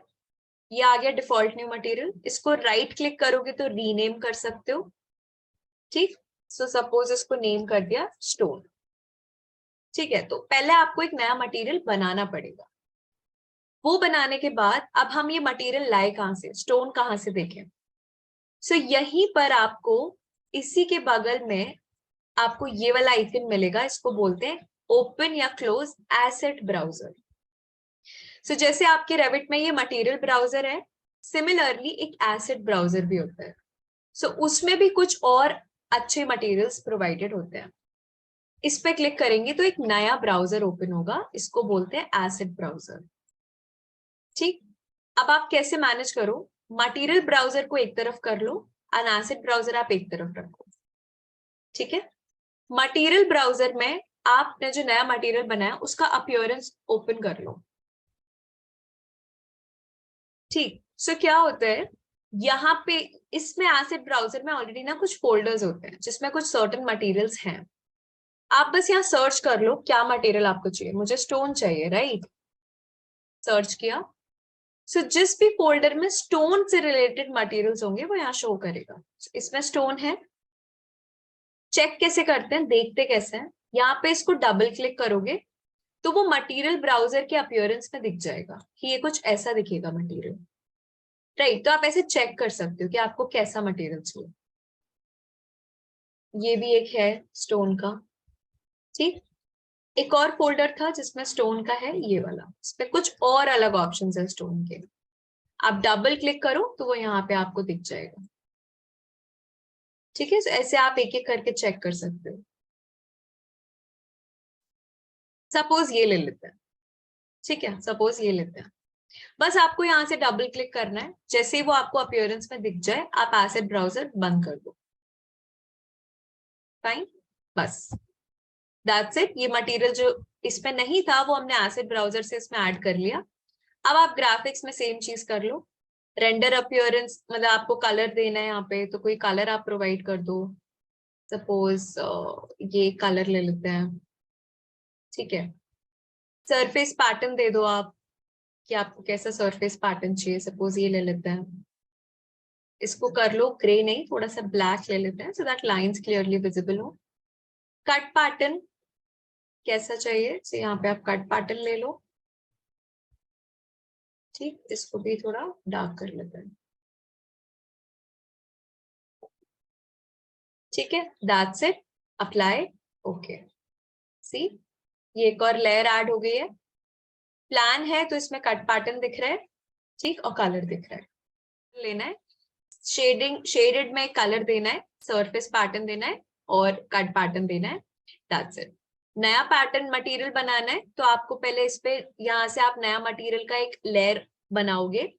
ये आ गया डिफॉल्ट न्यू मटेरियल। इसको राइट क्लिक करोगे तो रीनेम कर सकते हो। ठीक, सो सपोज इसको नेम कर दिया स्टोन। ठीक है, तो पहले आपको एक नया मटेरियल बनाना पड़ेगा। वो बनाने के बाद अब हम ये मटेरियल लाए कहां से, स्टोन कहां से देखें? सो यहीं पर आपको इसी के बगल में आपको ये वाला आइकन मिलेगा, इसको बोलते हैं ओपन या क्लोज एसेट ब्राउजर। सो जैसे आपके रेविट में ये मटेरियल ब्राउजर है, सिमिलरली एक एसेट ब्राउजर भी होता है। सो उसमें भी कुछ और अच्छे मटेरियल्स प्रोवाइडेड होते हैं। इस पे क्लिक करेंगे तो एक नया ब्राउजर ओपन होगा, इसको बोलते हैं एसेट ब्राउजर। ठीक, अब आप कैसे मैनेज करो, मटेरियल ब्राउजर को एक तरफ कर लो और एसेट ब्राउजर आप एक तरफ रखो। ठीक है, मटेरियल ब्राउजर में आपने जो नया मटेरियल बनाया उसका अपीयरेंस ओपन कर लो। ठीक, सो क्या होता है यहाँ पे, इसमें एसेट ब्राउजर में ऑलरेडी ना कुछ फोल्डर्स होते हैं जिसमें कुछ सर्टेन मटेरियल्स हैं। आप बस यहाँ सर्च कर लो क्या मटेरियल आपको चाहिए। मुझे स्टोन चाहिए, राइट? सर्च किया, सो जिस भी फोल्डर में स्टोन से रिलेटेड मटेरियल्स होंगे वो यहाँ शो करेगा। इसमें स्टोन है। चेक कैसे करते हैं, देखते कैसे हैं, यहाँ पे इसको डबल क्लिक करोगे तो वो मटेरियल ब्राउजर के अपीयरेंस में दिख जाएगा कि ये कुछ ऐसा दिखेगा मटेरियल। राइट, तो आप ऐसे चेक कर सकते हो कि आपको कैसा मटेरियल चाहिए। ये भी एक है स्टोन का। ठीक, एक और फोल्डर था जिसमें स्टोन का है, ये वाला, इस पे कुछ और अलग ऑप्शंस है स्टोन के। आप डबल क्लिक करो तो वो यहाँ पे आपको दिख जाएगा। ठीक है, तो ऐसे आप एक एक करके चेक कर सकते हो। सपोज ये ले लेते हैं। ठीक है, सपोज ये लेते हैं। बस आपको यहाँ से डबल क्लिक करना है, जैसे ही वो आपको अपीयरेंस में दिख जाए आप एसेट ब्राउजर बंद कर दो। फाइन, बस दैट्स इट। ये मटेरियल जो इसमें नहीं था वो हमने एसेट ब्राउजर से इसमें ऐड कर लिया। अब आप ग्राफिक्स में सेम चीज कर लो। रेंडर अपीयरेंस, मतलब आपको कलर देना है यहाँ पे तो कोई कलर आप प्रोवाइड कर दो। सपोज ये कलर ले लेते हैं। ठीक है, सरफेस पैटर्न दे दो आप कि आपको कैसा सरफेस पैटर्न चाहिए। सपोज ये ले लेते हैं, इसको कर लो ग्रे नहीं, थोड़ा सा ब्लैक ले लेते हैं so that lines clearly visible हो। कट पैटर्न कैसा चाहिए, तो यहाँ पे आप कट पैटर्न ले लो। ठीक, इसको भी थोड़ा डार्क कर लेते हैं। ठीक है, that's it, apply, okay. See, ये एक और लेयर ऐड हो गई है। प्लान है तो इसमें कट पैटर्न दिख रहा है, ठीक, और कलर दिख रहा है। लेना है शेडिंग, शेडेड में कलर देना है, सरफेस पैटर्न देना है और कट पैटर्न देना है। That's it. नया पैटर्न मटेरियल बनाना है तो आपको पहले इस पे, यहाँ से आप नया मटेरियल का एक लेयर बनाओगे,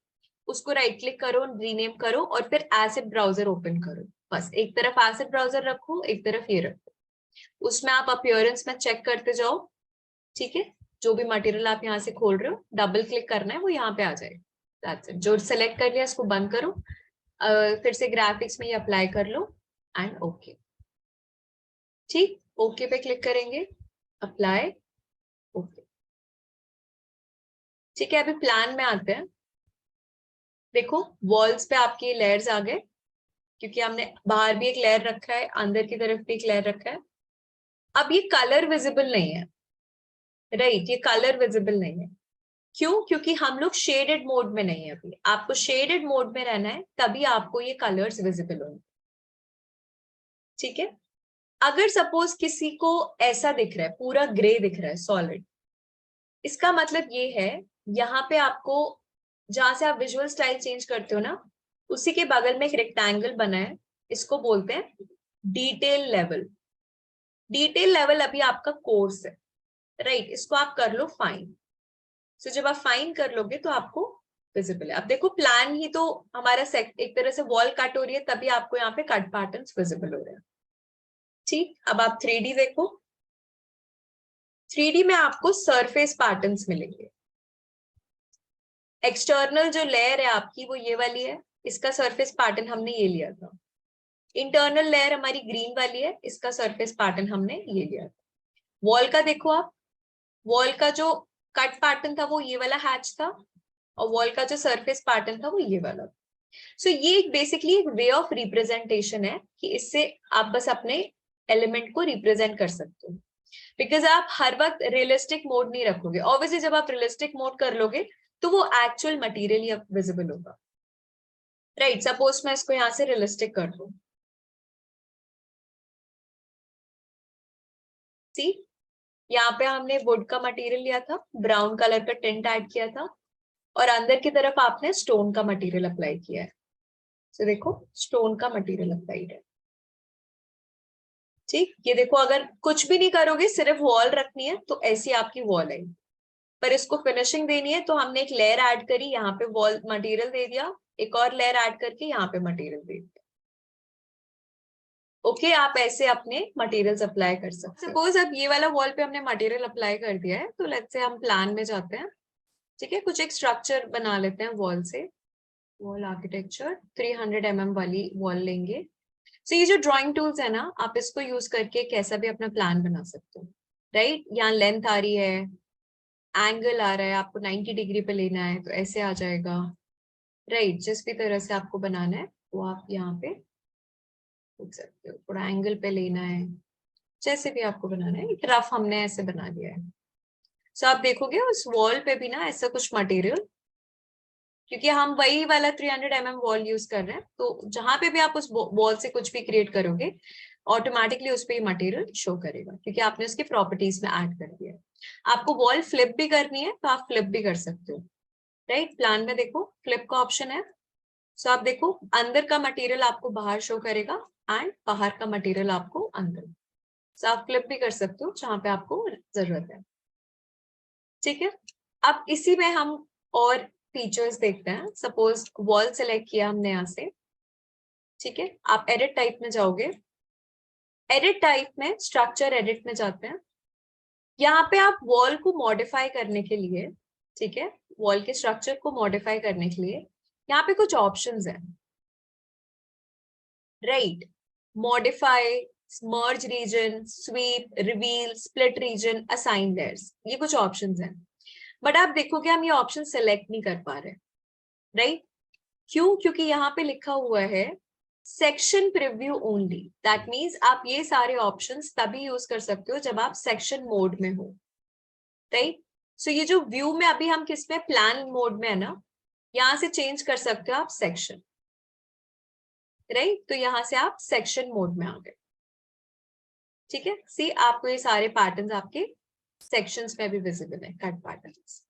उसको राइट क्लिक करो, रीनेम करो और फिर एसेट ब्राउजर ओपन करो। बस एक तरफ एसेट ब्राउजर रखो, एक तरफ ये रखो, उसमें आप अपीयरेंस में चेक करते जाओ। ठीक है, जो भी मटेरियल आप यहाँ से खोल रहे हो डबल क्लिक करना है, वो यहाँ पे आ जाएगा। That's it. जो सेलेक्ट कर लिया इसको बंद करो, फिर से ग्राफिक्स में ये अप्लाई कर लो एंड ओके। ठीक, ओके पे क्लिक करेंगे, अप्लाई, ओके। ठीक है, अभी प्लान में आते हैं। देखो वॉल्स पे आपके लेयर्स आ गए, क्योंकि हमने बाहर भी एक लेयर रखा है, अंदर की तरफ भी एक लेयर रखा है। अब ये कलर विजिबल नहीं है, राइट, ये कलर विजिबल नहीं है। क्यों? क्योंकि हम लोग शेडेड मोड में नहीं है अभी। आपको शेडेड मोड में रहना है, तभी आपको ये कलर्स विजिबल होंगे। ठीक है। अगर सपोज किसी को ऐसा दिख रहा है, पूरा ग्रे दिख रहा है, सॉलिड, इसका मतलब ये है यहाँ पे आपको, जहां से आप विजुअल स्टाइल चेंज करते हो ना, उसी के बगल में एक रेक्टेंगल बना है, इसको बोलते हैं डिटेल लेवल। डिटेल लेवल अभी आपका कोर्स है, राइट, इसको आप कर लो फाइन। सो जब आप फाइन कर लोगे तो आपको विजिबल है। अब देखो प्लान ही तो हमारा एक तरह से वॉल कट हो रही है, तभी आपको यहाँ पे कट पैटर्न्स विजिबल हो रहे हैं। ठीक, अब आप 3D देखो। 3D में आपको सरफेस पैटर्न्स मिलेंगे। एक्सटर्नल जो लेयर है आपकी वो ये वाली है, इसका सरफेस पैटर्न हमने ये लिया था। इंटरनल लेयर हमारी ग्रीन वाली है, इसका सरफेस पैटर्न हमने ये लिया था। वॉल का देखो आप, वॉल का जो कट पैटर्न था वो ये वाला हैच था, और वॉल का जो सरफेस पैटर्न था वो ये वाला। सो ये एक बेसिकली एक वे ऑफ रिप्रेजेंटेशन है कि इससे आप बस अपने एलिमेंट को रिप्रेजेंट कर सकते हो। बिकॉज आप हर वक्त रियलिस्टिक मोड नहीं रखोगे। ऑब्वियसली जब आप रियलिस्टिक मोड कर लोगे तो वो एक्चुअल मटेरियल ही विजिबल होगा, राइट। सपोज मैं इसको यहां से रियलिस्टिक कर दूं, सी, यहाँ पे हमने वुड का मटेरियल लिया था, ब्राउन कलर का टिंट ऐड किया था, और अंदर की तरफ आपने स्टोन का मटेरियल अप्लाई किया है। तो देखो स्टोन का मटेरियल अप्लाइड है। ठीक, ये देखो अगर कुछ भी नहीं करोगे, सिर्फ वॉल रखनी है तो ऐसी आपकी वॉल है। पर इसको फिनिशिंग देनी है तो हमने एक लेयर ऐड करी, यहाँ पे वॉल मटेरियल दे दिया, एक और लेयर ऐड करके यहाँ पे मटेरियल दे दिया। ओके, आप ऐसे अपने मटेरियल्स अप्लाई कर सकते हो। सपोज अब ये वाला वॉल पे हमने मटेरियल अप्लाई कर दिया है, तो लेट्स से हम प्लान में जाते हैं। ठीक है, कुछ एक स्ट्रक्चर बना लेते हैं वॉल से। वॉल आर्किटेक्चर 300 mm वाली वॉल लेंगे। तो ये जो ड्राइंग टूल्स है ना, आप इसको यूज करके कैसा भी अपना प्लान बना सकते हो, राइट। यहाँ लेंथ आ रही है, एंगल आ रहा है, आपको 90 डिग्री पे लेना है तो ऐसे आ जाएगा, राइट। जिस भी तरह से आपको बनाना है वो आप यहाँ पे देख सकते हो। थोड़ा एंगल पे लेना है, जैसे भी आपको बनाना है। एक रफ हमने ऐसे बना दिया है। सो आप देखोगे उस वॉल पे भी ना ऐसा कुछ मटेरियल, क्योंकि हम वही वाला 300 mm वॉल यूज कर रहे हैं, तो जहां पे भी आप उस वॉल से कुछ भी क्रिएट करोगे, ऑटोमेटिकली उस पर मटेरियल शो करेगा, क्योंकि आपने उसकी प्रॉपर्टीज में ऐड कर दिया है। आपको वॉल फ्लिप भी करनी है तो आप फ्लिप भी कर सकते हो, राइट। प्लान में देखो फ्लिप का ऑप्शन है। सो आप देखो अंदर का मटेरियल आपको बाहर शो करेगा, एंड बाहर का मटेरियल आपको अंदर। सो आप फ्लिप भी कर सकते हो जहां पे आपको जरूरत है। ठीक है, अब इसी में हम और फीचर्स देखते हैं। सपोज वॉल सेलेक्ट किया हमने यहाँ से, ठीक है। आप एडिट टाइप में जाओगे, एडिट टाइप में स्ट्रक्चर एडिट में जाते हैं। यहाँ पे आप वॉल को मॉडिफाई करने के लिए, ठीक है, वॉल के स्ट्रक्चर को मॉडिफाई करने के लिए यहाँ पे कुछ ऑप्शंस हैं, right. Modify, merge region, sweep, reveal, split region, assign layers, ये कुछ ऑप्शंस हैं। बट आप देखोगे हम ये ऑप्शन सेलेक्ट नहीं कर पा रहे, राइट। क्यों? क्योंकि यहाँ पे लिखा हुआ है section preview only. That means आप ये सारे ऑप्शंस तभी यूज कर सकते हो जब आप सेक्शन मोड में हो, राइट। सो ये जो व्यू में अभी हम किस में, प्लान मोड में है ना, यहां से चेंज कर सकते हो आप सेक्शन, राइट। तो यहां से आप सेक्शन मोड में आ गए, ठीक है। सी, आपको ये सारे पैटर्न्स आपके सेक्शंस में भी विजिबल है, कट पैटर्न्स,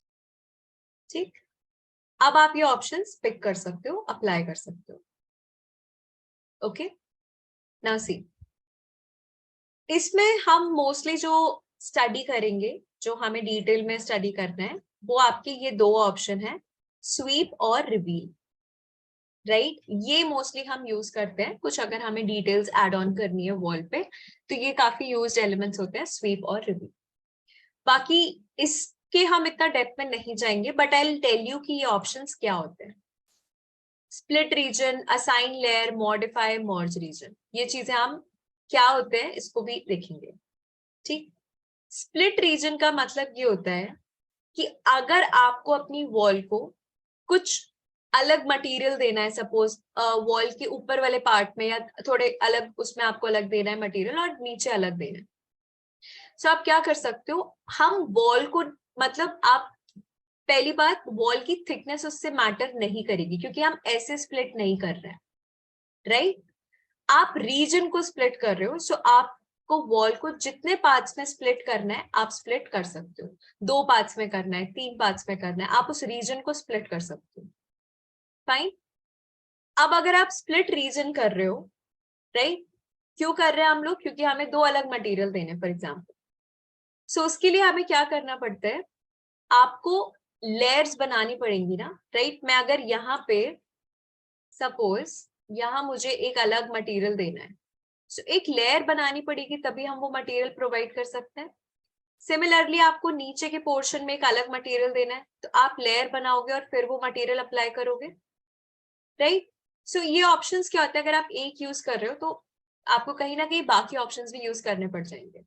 ठीक। अब आप ये ऑप्शंस पिक कर सकते हो, अप्लाई कर सकते हो। ओके, नाउ सी, इसमें हम मोस्टली जो स्टडी करेंगे, जो हमें डिटेल में स्टडी करना है, वो आपके ये दो ऑप्शन है, स्वीप और रिवील, राइट। ये मोस्टली हम यूज करते हैं कुछ अगर हमें डिटेल्स एड ऑन करनी है वॉल पे, तो ये काफी यूज्ड एलिमेंट्स होते हैं, स्वीप और रिवील। बाकी इसके हम इतना डेप्थ में नहीं जाएंगे, but I will tell you कि ये ऑप्शंस क्या होते हैं। Split region, assign layer, modify, merge region, ये चीजें हम क्या होते हैं इसको भी देखेंगे, ठीक। स्प्लिट रीजन का मतलब ये होता है कि अगर आपको अपनी वॉल को कुछ अलग मटेरियल देना है, सपोज वॉल के ऊपर वाले पार्ट में या थोड़े अलग उसमें आपको अलग देना है मटेरियल, और नीचे अलग देना है, सो आप क्या कर सकते हो, हम वॉल को, मतलब आप पहली बात, वॉल की थिकनेस उससे मैटर नहीं करेगी क्योंकि हम ऐसे स्प्लिट नहीं कर रहे हैं, राइट? आप रीजन को स्प्लिट कर रहे हो, सो आपको वॉल को जितने पार्ट्स में स्प्लिट करना है आप स्प्लिट कर सकते हो। 2 पार्ट्स में करना है, 3 पार्ट्स में करना है, आप उस रीजन को स्प्लिट कर सकते हो। फाइन। अब अगर आप स्प्लिट रीजन कर रहे हो, राइट, क्यों कर रहे हैं हम लोग? क्योंकि हमें 2 अलग मटेरियल देने, फॉर एग्जाम्पल। सो उसके लिए हमें क्या करना पड़ता है, आपको लेयर्स बनानी पड़ेंगी ना, राइट? मैं अगर यहाँ पे सपोज यहाँ मुझे एक अलग मटेरियल देना है, सो एक लेयर बनानी पड़ेगी, तभी हम वो मटेरियल प्रोवाइड कर सकते हैं। सिमिलरली आपको नीचे के पोर्शन में एक अलग मटेरियल देना है, तो आप लेयर बनाओगे और फिर वो मटेरियल अप्लाई करोगे, राइट? सो ये ऑप्शंस क्या होता है, अगर आप एक यूज कर रहे हो तो आपको कहीं ना कहीं बाकी ऑप्शंस भी यूज करने पड़ जाएंगे।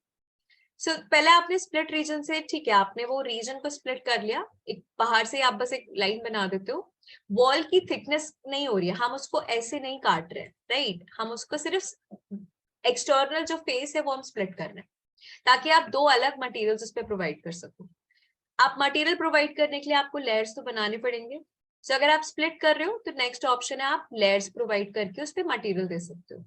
सो पहले आपने स्प्लिट रीजन से, ठीक है, आपने वो रीजन को स्प्लिट कर लिया, एक बाहर से आप बस एक लाइन बना देते हो, वॉल की थिकनेस नहीं हो रही है, हम उसको ऐसे नहीं काट रहे हैं, राइट? हम उसको सिर्फ एक्सटर्नल जो फेस है वो हम स्प्लिट कर रहे हैं, ताकि आप 2 अलग मटेरियल्स उस पर प्रोवाइड कर सको। आप मटेरियल प्रोवाइड करने के लिए आपको लेयर्स तो बनाने पड़ेंगे। सो अगर आप स्प्लिट कर रहे हो तो नेक्स्ट ऑप्शन है आप लेयर्स प्रोवाइड करके उस पर मटेरियल दे सकते हो।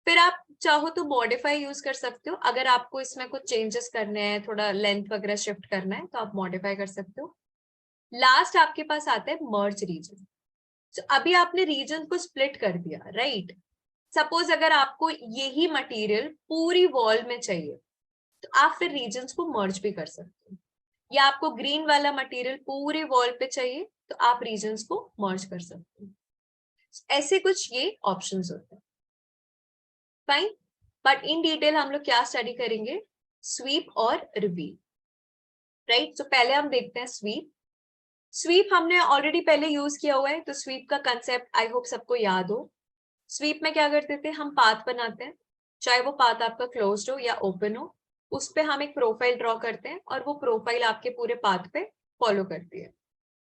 फिर आप चाहो तो मॉडिफाई यूज कर सकते हो, अगर आपको इसमें कुछ चेंजेस करने हैं, थोड़ा लेंथ वगैरह शिफ्ट करना है तो आप मॉडिफाई कर सकते हो। लास्ट आपके पास आता है मर्ज रीजन। तो अभी आपने रीजन को स्प्लिट कर दिया, राइट? सपोज अगर आपको यही मटेरियल पूरी वॉल में चाहिए तो आप फिर रीजन्स को मर्ज भी कर सकते हो, या आपको ग्रीन वाला मटेरियल पूरी वॉल पे चाहिए तो आप रीजन्स को मर्ज कर सकते हो। ऐसे कुछ ये ऑप्शंस होते हैं। फाइन। बट इन डिटेल हम लोग क्या स्टडी करेंगे, स्वीप और रिवील, राइट? तो पहले हम देखते हैं स्वीप। स्वीप हमने ऑलरेडी पहले यूज किया हुआ है, तो स्वीप का कंसेप्ट आई होप सबको याद हो। स्वीप में क्या करते थे, हम पाथ बनाते हैं, चाहे वो पाथ आपका क्लोज्ड हो या ओपन हो, उस पे हम एक प्रोफाइल ड्रॉ करते हैं और वो प्रोफाइल आपके पूरे पाथ पे फॉलो करती है,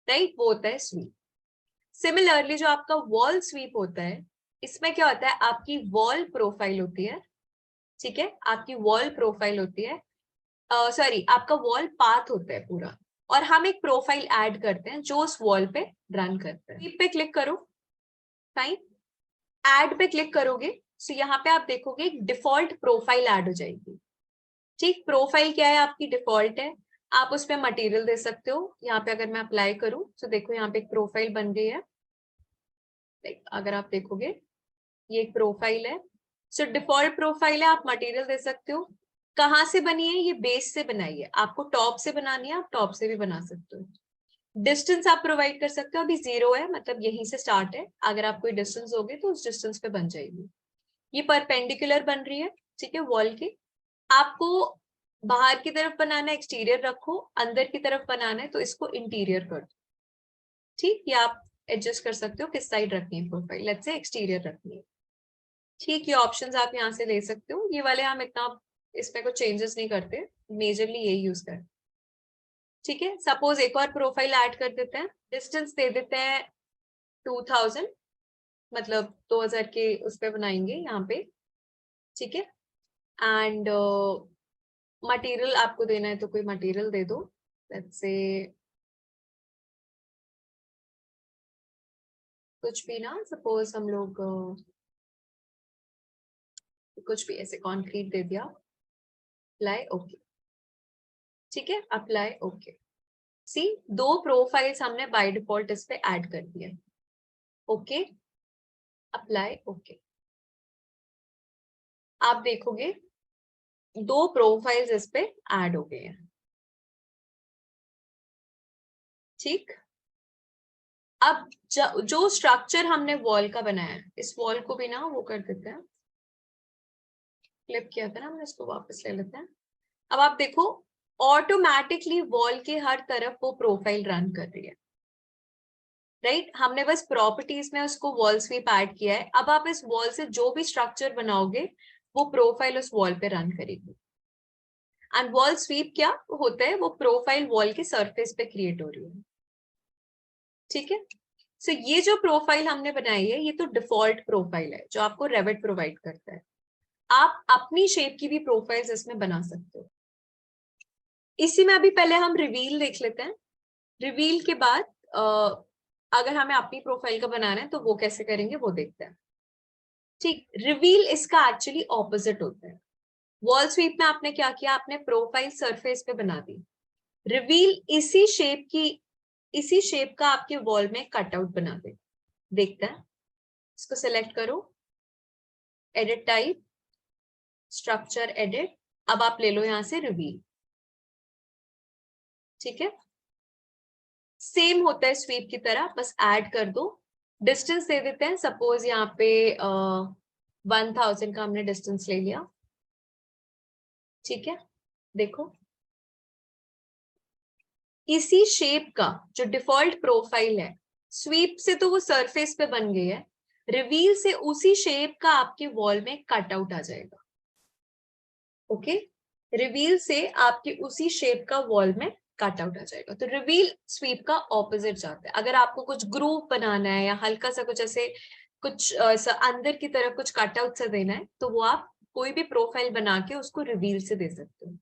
राइट? वो होता है स्वीप। सिमिलरली जो आपका वॉल स्वीप होता है, इसमें क्या होता है, आपकी वॉल प्रोफाइल होती है, ठीक है, आपकी वॉल प्रोफाइल होती है, सॉरी आपका वॉल पाथ होता है पूरा, और हम एक प्रोफाइल ऐड करते हैं जो उस वॉल पे रन करते हैं। स्वीप पे क्लिक करो, फाइन, ऐड पे क्लिक करोगे, सो यहाँ पे आप देखोगे एक डिफॉल्ट प्रोफाइल ऐड हो जाएगी। ठीक, प्रोफाइल क्या है, आपकी डिफॉल्ट है, आप उस पर मटेरियल दे सकते हो। यहाँ पे अगर मैं अप्लाई करूँ तो देखो यहाँ पे एक प्रोफाइल बन गई है, अगर आप देखोगे ये एक प्रोफाइल है। सो डिफॉल्ट प्रोफाइल है, आप मटेरियल दे सकते हो। कहाँ से बनी है, ये बेस से बनाई है, आपको टॉप से बनानी है, आप टॉप से भी बना सकते हो। डिस्टेंस आप प्रोवाइड कर सकते हो, अभी 0 है, मतलब यहीं से स्टार्ट है, अगर आप कोई डिस्टेंस दोगे तो उस डिस्टेंस पे बन जाएगी। ये परपेंडिकुलर बन रही है, ठीक है, वॉल की। आपको बाहर की तरफ बनाना है, एक्सटीरियर रखो, अंदर की तरफ बनाना है तो इसको इंटीरियर कर दो, ठीक? ये आप एडजस्ट कर सकते हो किस साइड रखनी है प्रोफाइल, लेट्स से एक्सटीरियर रखनी है, ठीक? ये ऑप्शंस आप यहाँ से ले सकते हो, ये वाले हम इतना इसमें कुछ चेंजेस नहीं करते, मेजरली यही यूज करते, ठीक है? सपोज एक और प्रोफाइल ऐड कर देते हैं, डिस्टेंस दे देते हैं 2000, मतलब 2000 के उस पर बनाएंगे यहाँ पे, ठीक है? एंड मटेरियल आपको देना है तो कोई मटेरियल दे दो, लेट्स से कुछ भी ना, सपोज हम लोग कुछ भी ऐसे कॉन्क्रीट दे दिया, अप्लाई ओके, ठीक है, अप्लाई ओके। सी, 2 प्रोफाइल्स हमने बाय डिफॉल्ट इस पे ऐड कर दिया, ओके, अप्लाई ओके। आप देखोगे 2 प्रोफाइल्स इस पे ऐड हो गए हैं, ठीक? अब जो स्ट्रक्चर हमने वॉल का बनाया है, इस वॉल को भी ना वो कर देते हैं, फ्लिप किया था ना हमने, इसको वापस ले लेते हैं। अब आप देखो ऑटोमेटिकली वॉल के हर तरफ वो प्रोफाइल रन कर रही है, राइट? हमने बस प्रॉपर्टीज में उसको वॉल स्वीप ऐड किया है, अब आप इस वॉल से जो भी स्ट्रक्चर बनाओगे वो प्रोफाइल उस वॉल पे रन करेगी। एंड वॉल स्वीप क्या होता है, वो प्रोफाइल वॉल के सरफेस पे क्रिएट हो रही है, ठीक है? सो ये जो प्रोफाइल हमने बनाई है ये तो डिफॉल्ट प्रोफाइल है जो आपको रेविट प्रोवाइड करता है। आप अपनी शेप की भी प्रोफाइल्स इसमें बना सकते हो। इसी में अभी पहले हम रिवील देख लेते हैं। रिवील के बाद अगर हमें अपनी प्रोफाइल का बनाना है तो वो कैसे करेंगे वो देखते हैं। ठीक, रिवील इसका एक्चुअली ऑपोजिट होता है। वॉल स्वीप में आपने क्या किया, आपने प्रोफाइल सरफेस पे बना दी। रिवील इसी शेप का आपके वॉल में कटआउट बना दे। देखते हैं, इसको सिलेक्ट करो, एडिट टाइप, स्ट्रक्चर एडिट, अब आप ले लो यहां से रिवील। ठीक है, सेम होता है स्वीप की तरह, बस ऐड कर दो। डिस्टेंस दे देते हैं, सपोज यहाँ पे 1000 का हमने डिस्टेंस ले लिया। ठीक है, देखो इसी शेप का जो डिफॉल्ट प्रोफाइल है, स्वीप से तो वो सरफेस पे बन गई है, रिवील से उसी शेप का आपके वॉल में कटआउट आ जाएगा। ओके, रिवील से आपके उसी शेप का वॉल में कट आउट आ जाएगा। तो रिवील स्वीप का ऑपोजिट जाता है। अगर आपको कुछ ग्रुप बनाना है या हल्का सा कुछ ऐसे कुछ अंदर की तरफ कुछ कट आउट से देना है, तो वो आप कोई भी प्रोफाइल बना के उसको रिवील से दे सकते हो।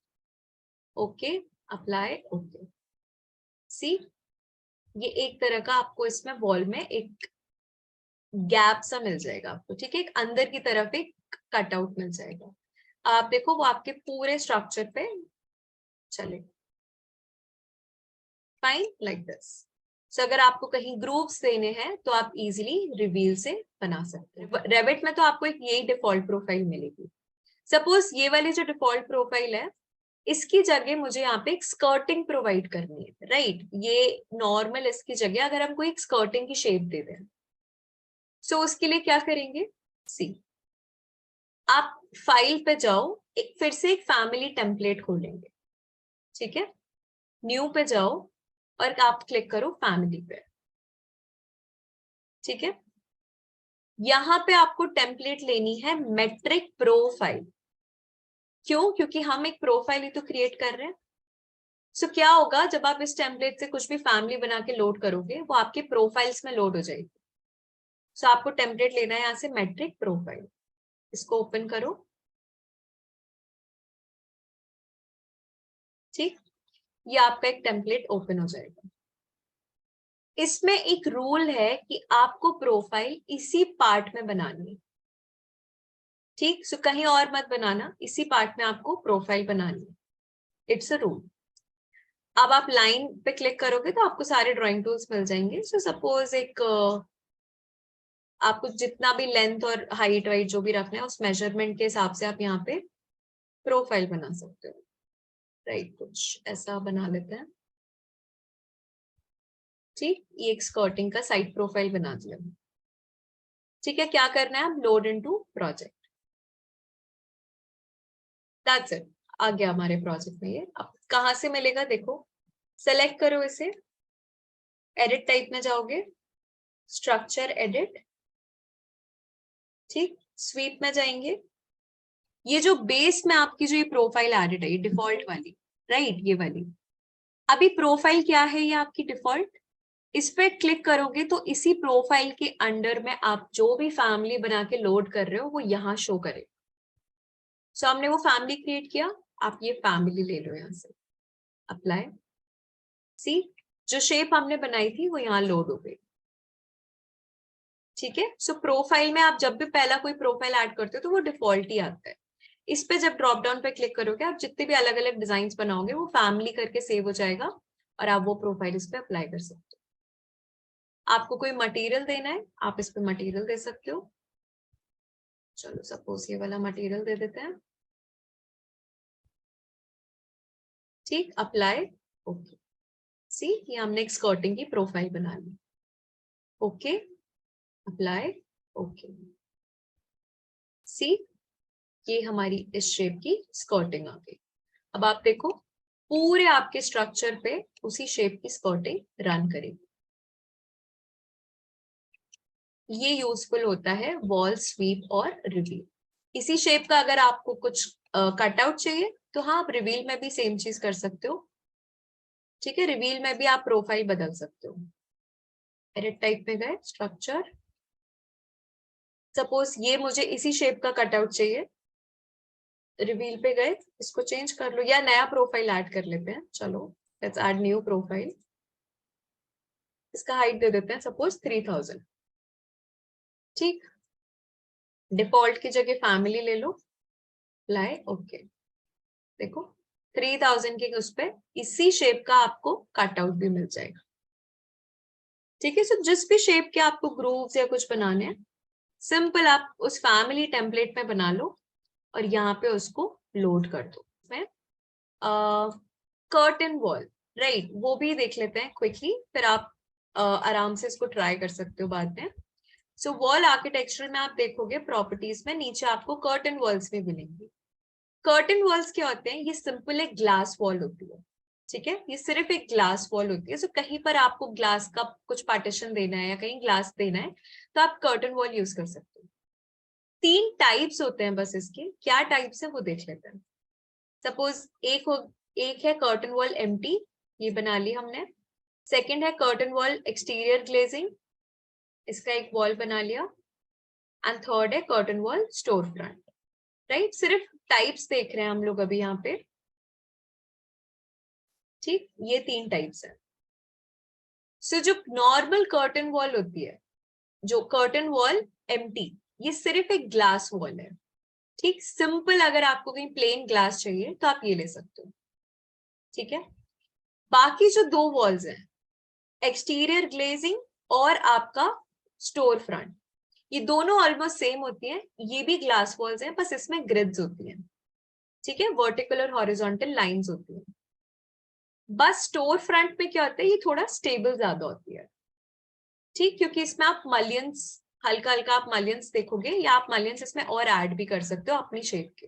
Okay, apply, okay. सी, ये एक तरह का आपको इसमें वॉल में एक गैप सा मिल जाएगा आपको। ठीक है, एक अंदर की तरफ एक कट आउट मिल जाएगा। आप देखो वो आपके पूरे स्ट्रक्चर पे चले। Fine, like this. सो अगर आपको कहीं ग्रुप्स देने हैं तो आप इजीली रिवील से बना सकते हैं। रेविट में तो आपको एक यही डिफॉल्ट प्रोफाइल मिलेगी। सपोज ये वाली जो डिफॉल्ट प्रोफाइल है, इसकी जगह मुझे यहाँ पे एक स्कर्टिंग प्रोवाइड करनी है, राइट? ये नॉर्मल इसकी जगह अगर हम कोई एक स्कर्टिंग की शेप दे दें, सो उसके लिए क्या करेंगे, सी, आप फाइल पे जाओ, एक फिर से एक फैमिली टेम्पलेट खोलेंगे। ठीक है, न्यू पे जाओ और आप क्लिक करो फैमिली पे। ठीक है, यहां पे आपको टेम्पलेट लेनी है मेट्रिक प्रोफाइल। क्यों? क्योंकि हम एक प्रोफाइल ही तो क्रिएट कर रहे हैं। सो क्या होगा, जब आप इस टेम्पलेट से कुछ भी फैमिली बना के लोड करोगे, वो आपके प्रोफाइल्स में लोड हो जाएगी। सो आपको टेम्पलेट लेना है यहां से मेट्रिक प्रोफाइल। इसको ओपन करो। ठीक, ये आपका एक टेम्पलेट ओपन हो जाएगा। इसमें एक रूल है कि आपको प्रोफाइल इसी पार्ट में बनानी है। ठीक, सो कहीं और मत बनाना, इसी पार्ट में आपको प्रोफाइल बनानी है। It's a rule. अब आप लाइन पे क्लिक करोगे तो आपको सारे ड्राइंग टूल्स मिल जाएंगे। सो सपोज एक आपको जितना भी लेंथ और हाइट वाइट जो भी रखना है, उस मेजरमेंट के हिसाब से आप यहाँ पे प्रोफाइल बना सकते हो। राइट, कुछ ऐसा बना लेते हैं। ठीक, ये एक स्कर्टिंग का साइड प्रोफाइल बना दिया। ठीक है, क्या करना है, आप load into project. That's it, आ गया हमारे प्रोजेक्ट में ये। अब कहाँ से मिलेगा देखो, सेलेक्ट करो इसे, एडिट टाइप में जाओगे, स्ट्रक्चर एडिट। ठीक, स्वीप में जाएंगे। ये जो बेस में आपकी जो ये प्रोफाइल एडिट है, ये डिफॉल्ट वाली, राइट, ये वाली। अभी प्रोफाइल क्या है, ये आपकी डिफॉल्ट। इस पे क्लिक करोगे तो इसी प्रोफाइल के अंडर में आप जो भी फैमिली बना के लोड कर रहे हो वो यहाँ शो करे। सो हमने वो फैमिली क्रिएट किया, आप ये फैमिली ले लो यहाँ से, अप्लाई। सी, जो शेप हमने बनाई थी वो यहाँ लोड हो गई। ठीक है, सो प्रोफाइल में आप जब भी पहला कोई प्रोफाइल ऐड करते हो तो वो डिफॉल्ट ही आता है। इस पे जब ड्रॉप डाउन पे क्लिक करोगे, आप जितने भी अलग अलग डिजाइन बनाओगे वो फैमिली करके सेव हो जाएगा और आप वो प्रोफाइल इस पे अप्लाई कर सकते हो। आपको कोई मटेरियल देना है, आप इस पे मटेरियल दे सकते हो। चलो सपोज ये वाला मटेरियल दे देते हैं। ठीक, अप्लाई, ओके। सी, ये हमने एक स्कर्टिंग की प्रोफाइल बना ली। Okay, apply, okay. सी, ये हमारी इस शेप की स्कर्टिंग आ गई। अब आप देखो पूरे आपके स्ट्रक्चर पे उसी शेप की स्कर्टिंग रन करेगी। ये यूजफुल होता है वॉल स्वीप और रिवील। इसी शेप का अगर आपको कुछ कटआउट चाहिए तो हाँ, आप रिवील में भी सेम चीज कर सकते हो। ठीक है, रिवील में भी आप प्रोफाइल बदल सकते हो। एडिट टाइप में गए, स्ट्रक्चर, सपोज ये मुझे इसी शेप का कटआउट चाहिए, रिवील पे गए, इसको चेंज कर लो या नया प्रोफाइल ऐड कर लेते हैं। चलो लेट्स ऐड न्यू प्रोफाइल। इसका हाइट दे देते हैं सपोज 3000। ठीक, डिफॉल्ट की जगह फैमिली ले लो, अप्लाई, ओके। देखो 3000 के उस पे इसी शेप का आपको कट आउट भी मिल जाएगा। ठीक है, सो जिस भी शेप के आपको ग्रूव्स या कुछ बनाने हैं, सिंपल आप उस फैमिली टेम्पलेट में बना लो और यहाँ पे उसको लोड कर दो। कर्टन वॉल, राइट, वो भी देख लेते हैं क्विकली, फिर आप आराम से इसको ट्राई कर सकते हो बाद में। सो वॉल आर्किटेक्चर में आप देखोगे प्रॉपर्टीज में नीचे आपको कर्टन वॉल्स भी मिलेंगी। कर्टन वॉल्स क्या होते हैं, ये सिंपल एक ग्लास वॉल होती है। ठीक है, ये सिर्फ एक ग्लास वॉल होती है। सो कहीं पर आपको ग्लास का कुछ पार्टीशन देना है या कहीं ग्लास देना है तो आप कर्टन वॉल यूज कर सकते हो। 3 टाइप्स होते हैं बस इसके, क्या टाइप्स है वो देख लेते हैं। सपोज एक है कर्टन वॉल एम्प्टी, ये बना ली हमने। सेकंड है कर्टन वॉल एक्सटीरियर ग्लेजिंग, इसका एक वॉल बना लिया। एंड थर्ड है curtain wall store front, right. सिर्फ टाइप्स देख रहे हैं हम लोग अभी यहाँ पे। ठीक, ये 3 टाइप्स है। सो जो नॉर्मल कर्टन वॉल होती है, जो कर्टन वॉल एम्प्टी, ये सिर्फ एक ग्लास वॉल है। ठीक, सिंपल अगर आपको कहीं प्लेन ग्लास चाहिए तो आप ये ले सकते हो। ठीक है, बाकी जो 2 वॉल्स हैं, एक्सटीरियर ग्लेजिंग और आपका स्टोर फ्रंट, ये दोनों ऑलमोस्ट सेम होती हैं। ये भी ग्लास वॉल्स हैं, बस इसमें ग्रिड्स होती हैं। ठीक है, वर्टिकल और हॉरिजॉन्टल लाइंस होती हैं। बस स्टोर फ्रंट में क्या होता है, ये थोड़ा स्टेबल ज्यादा होती है। ठीक, क्योंकि इसमें आप मलियंस, हल्का हल्का आप मलियंस देखोगे, या आप मलियंस इसमें और ऐड भी कर सकते हो अपनी शेप के,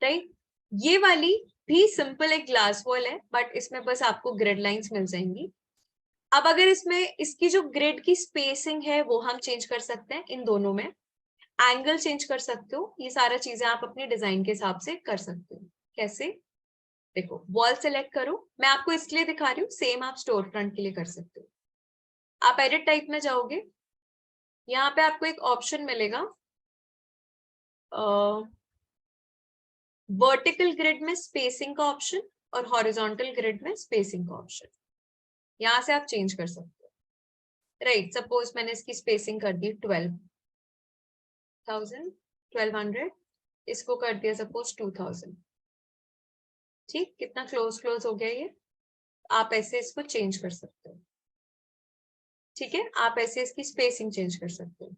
राइट। ये वाली भी सिंपल एक ग्लास वॉल है, बट इसमें बस आपको ग्रिड लाइंस मिल जाएंगी। अब अगर इसमें इसकी जो ग्रिड की स्पेसिंग है वो हम चेंज कर सकते हैं, इन दोनों में एंगल चेंज कर सकते हो। ये सारा चीजें आप अपने डिजाइन के हिसाब से कर सकते हो। कैसे, देखो वॉल सेलेक्ट करो, मैं आपको इसलिए दिखा रही हूँ, सेम आप स्टोर फ्रंट के लिए कर सकते हो। आप एडिट टाइप में जाओगे, यहाँ पे आपको एक ऑप्शन मिलेगा वर्टिकल ग्रिड में स्पेसिंग का ऑप्शन और हॉरिजॉन्टल ग्रिड में स्पेसिंग का ऑप्शन। यहाँ से आप चेंज कर सकते हो, राइट। सपोज मैंने इसकी स्पेसिंग कर दी 1200, इसको कर दिया सपोज 2000। ठीक, कितना क्लोज क्लोज हो गया ये। आप ऐसे इसको चेंज कर सकते हो। ठीक है, आप ऐसे इसकी स्पेसिंग चेंज कर सकते हो।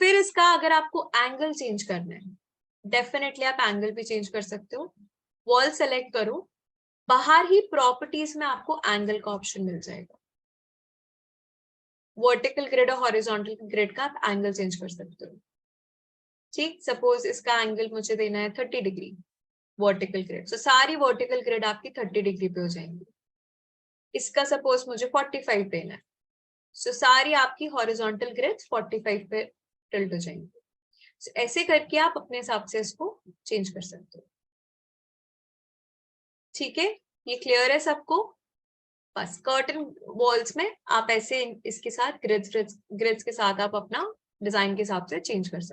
फिर इसका अगर आपको एंगल चेंज करना है, डेफिनेटली आप एंगल भी चेंज कर सकते हो। वॉल सेलेक्ट करो, बाहर ही प्रॉपर्टीज में आपको एंगल का ऑप्शन मिल जाएगा। वर्टिकल ग्रिड और हॉरिजॉन्टल ग्रिड का आप एंगल चेंज कर सकते हो। ठीक, सपोज इसका एंगल मुझे देना है 30 डिग्री वर्टिकल ग्रिड, तो सारी वर्टिकल ग्रिड आपकी 30 डिग्री पे हो जाएंगी। इसका सपोज मुझे 45 देना है, सो सारी आपकी हॉरिजॉन्टल ग्रिड 45 पे टिल्ट हो जाएंगी। so, ऐसे करके आप अपने हिसाब से इसको चेंज कर सकते हो। ठीक है, ये क्लियर है सबको। बस कर्टन वॉल्स में आप ऐसे इसके साथ ग्रिड्स के साथ आप अपना डिजाइन के हिसाब से चेंज कर सकते हो।